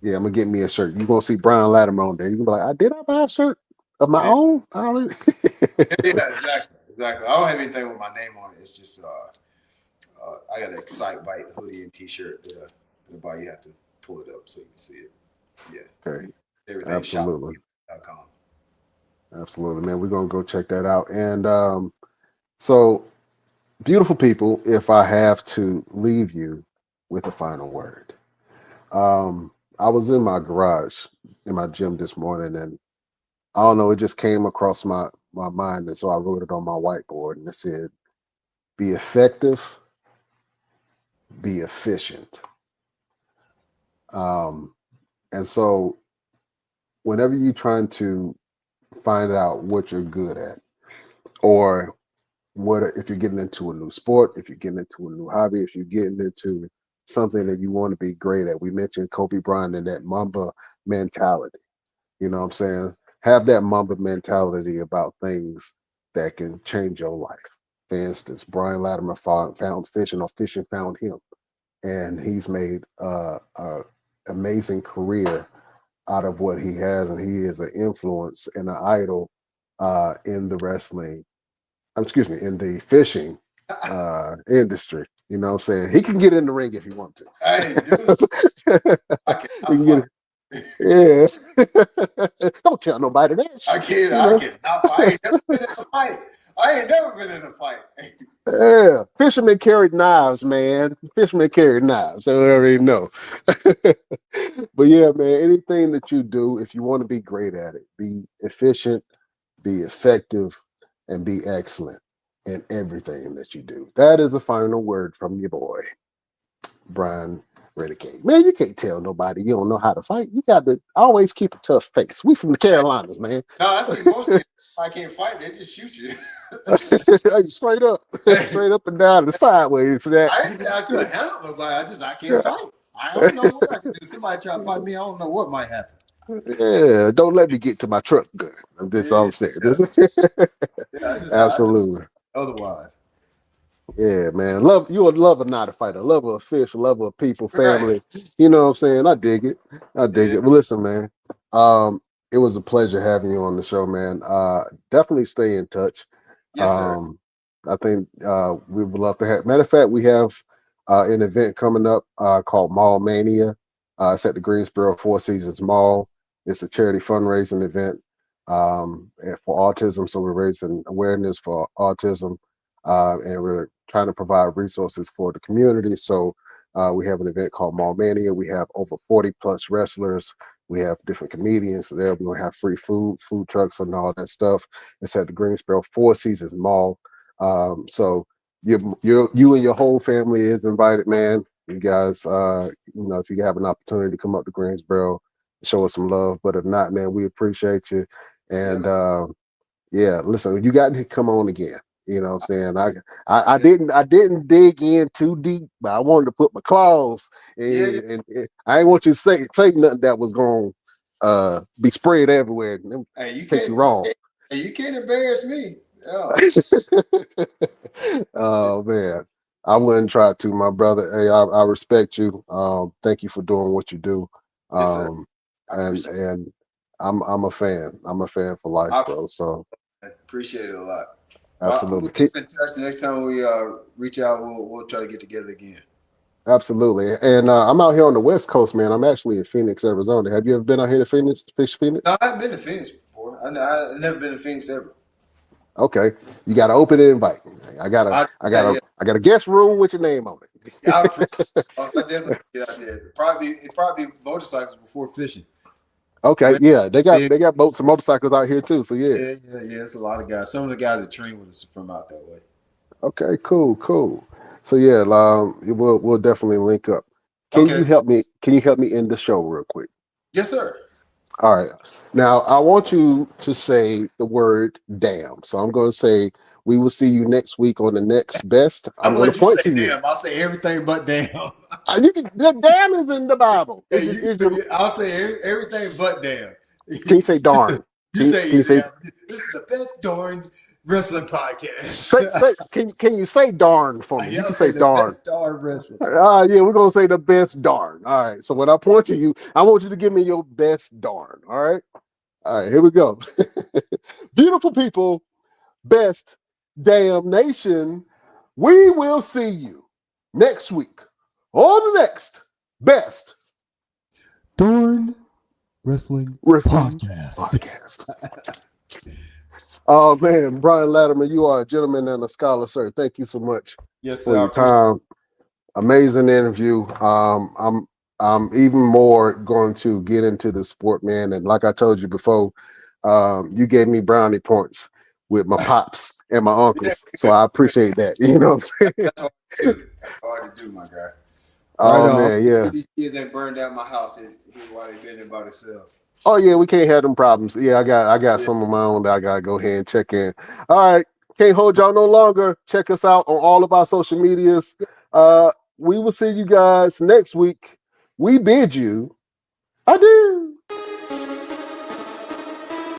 I'm gonna get me a shirt. You're gonna see Brian Latimer on there. You can be like, did I buy a shirt of my own? Yeah, exactly. I don't have anything with my name on it. It's just I got an Excite Bite hoodie and t-shirt that you have to pull it up so you can see it. Yeah. Okay. Everything. Absolutely. Shop.com. Absolutely, man. We're gonna go check that out. And so beautiful people, if I have to leave you with a final word. I was in my garage in my gym this morning, and I don't know, it just came across my mind, and so I wrote it on my whiteboard, and it said, be effective, be efficient. And so whenever you're trying to find out what you're good at, or if you're getting into a new sport, if you're getting into a new hobby, if you're getting into something that you want to be great at. We mentioned Kobe Bryant and that Mamba mentality. You know what I'm saying? Have that Mamba mentality about things that can change your life. For instance, Brian Latimer found fishing, or fishing found him, and he's made a amazing career out of what he has, and he is an influence and an idol in the wrestling. Excuse me, in the fishing industry. You know what I'm saying? He can get in the ring if he wants to. Hey, dude, I He cannot can get fight. Yes. Don't tell nobody that. I can't. You I know? cannot fight. I ain't never been in a fight. I ain't never been in a fight. Yeah. Fishermen carried knives, man. Fishermen carried knives. So I already know. But yeah, man, anything that you do, if you want to be great at it, be efficient, be effective, and be excellent in everything that you do. That is the final word from your boy, Brian Renegade. Man, you can't tell nobody you don't know how to fight. You got to always keep a tough face. We from the Carolinas, man. No, I see most kids, I can't fight. They just shoot you. Straight up and down the sideways. I didn't say I couldn't handle nobody. I can't fight. I don't know what I can do. Somebody try to fight me. I don't know what might happen. Yeah, don't let me get to my truck gun. That's all I'm saying. Absolutely. Otherwise. Yeah, man. You're a lover, not a fighter. Lover of fish, lover of people, family. Right. You know what I'm saying? I dig it. But listen, man. It was a pleasure having you on the show, man. Definitely stay in touch. Yes, sir. I think we would love to have. Matter of fact, we have an event coming up called Mall Mania. It's at the Greensboro Four Seasons Mall. It's a charity fundraising event and for autism. So we're raising awareness for autism, and we're trying to provide resources for the community. So we have an event called Mall Mania. We have over 40 plus wrestlers. We have different comedians there. We're gonna have free food trucks, and all that stuff. It's at the Greensboro Four Seasons Mall. So you and your whole family is invited, man. You guys, if you have an opportunity to come up to Greensboro, show us some love. But if not, man, we appreciate you. And listen, you got to come on again. You know what I'm saying? I didn't dig in too deep, but I wanted to put my claws and I ain't want you to say nothing that was going to be spread everywhere and take you wrong. Hey, you can't embarrass me. Oh. Oh man, I wouldn't try to, my brother. Hey, I respect you. Thank you for doing what you do. Yes, sir. And I'm a fan. I'm a fan for life, bro. So I appreciate it a lot. Absolutely. We'll keep in touch. The next time we reach out, we'll try to get together again. Absolutely. And I'm out here on the West Coast, man. I'm actually in Phoenix, Arizona. Have you ever been out here to Phoenix? Phoenix? No, I haven't been to Phoenix before. I've never been to Phoenix ever. Okay, you got to open an invite. I got a guest room with your name on it. Yeah, I definitely get out there. It probably motorcycles before fishing. Okay, yeah, they got boats and motorcycles out here too. So yeah. It's a lot of guys. Some of the guys that train with us are from out that way. Okay, cool. So yeah, we'll definitely link up. Can you help me end the show real quick? Yes, sir. All right. Now I want you to say the word damn. So I'm going to say we will see you next week on the next best. I'm going to point to you. Damn. I'll say everything but damn. The damn is in the Bible. I'll say everything but damn. Can you say darn? Can you say damn? This is the best darn wrestling podcast. Can you say darn for me? You can say darn. Best darn wrestling. Yeah, we're gonna say the best darn. All right. So when I point to you, I want you to give me your best darn. All right. Here we go. Beautiful people, best damn nation. We will see you next week on the next best darn wrestling podcast. Oh man, Brian Latimer, you are a gentleman and a scholar, sir. Thank you so much. Yes, sir. For your time. Amazing interview. I'm even more going to get into the sport, man. And like I told you before, you gave me brownie points with my pops and my uncles. So I appreciate that. You know what I'm saying? That's hard to do, my guy. Oh man, yeah. These kids ain't burned down my house while they've been there by themselves. Oh yeah, we can't have them problems. Yeah, I got some of my own that I gotta go ahead and check in. All right, can't hold y'all no longer. Check us out on all of our social medias. We will see you guys next week. We bid you adieu.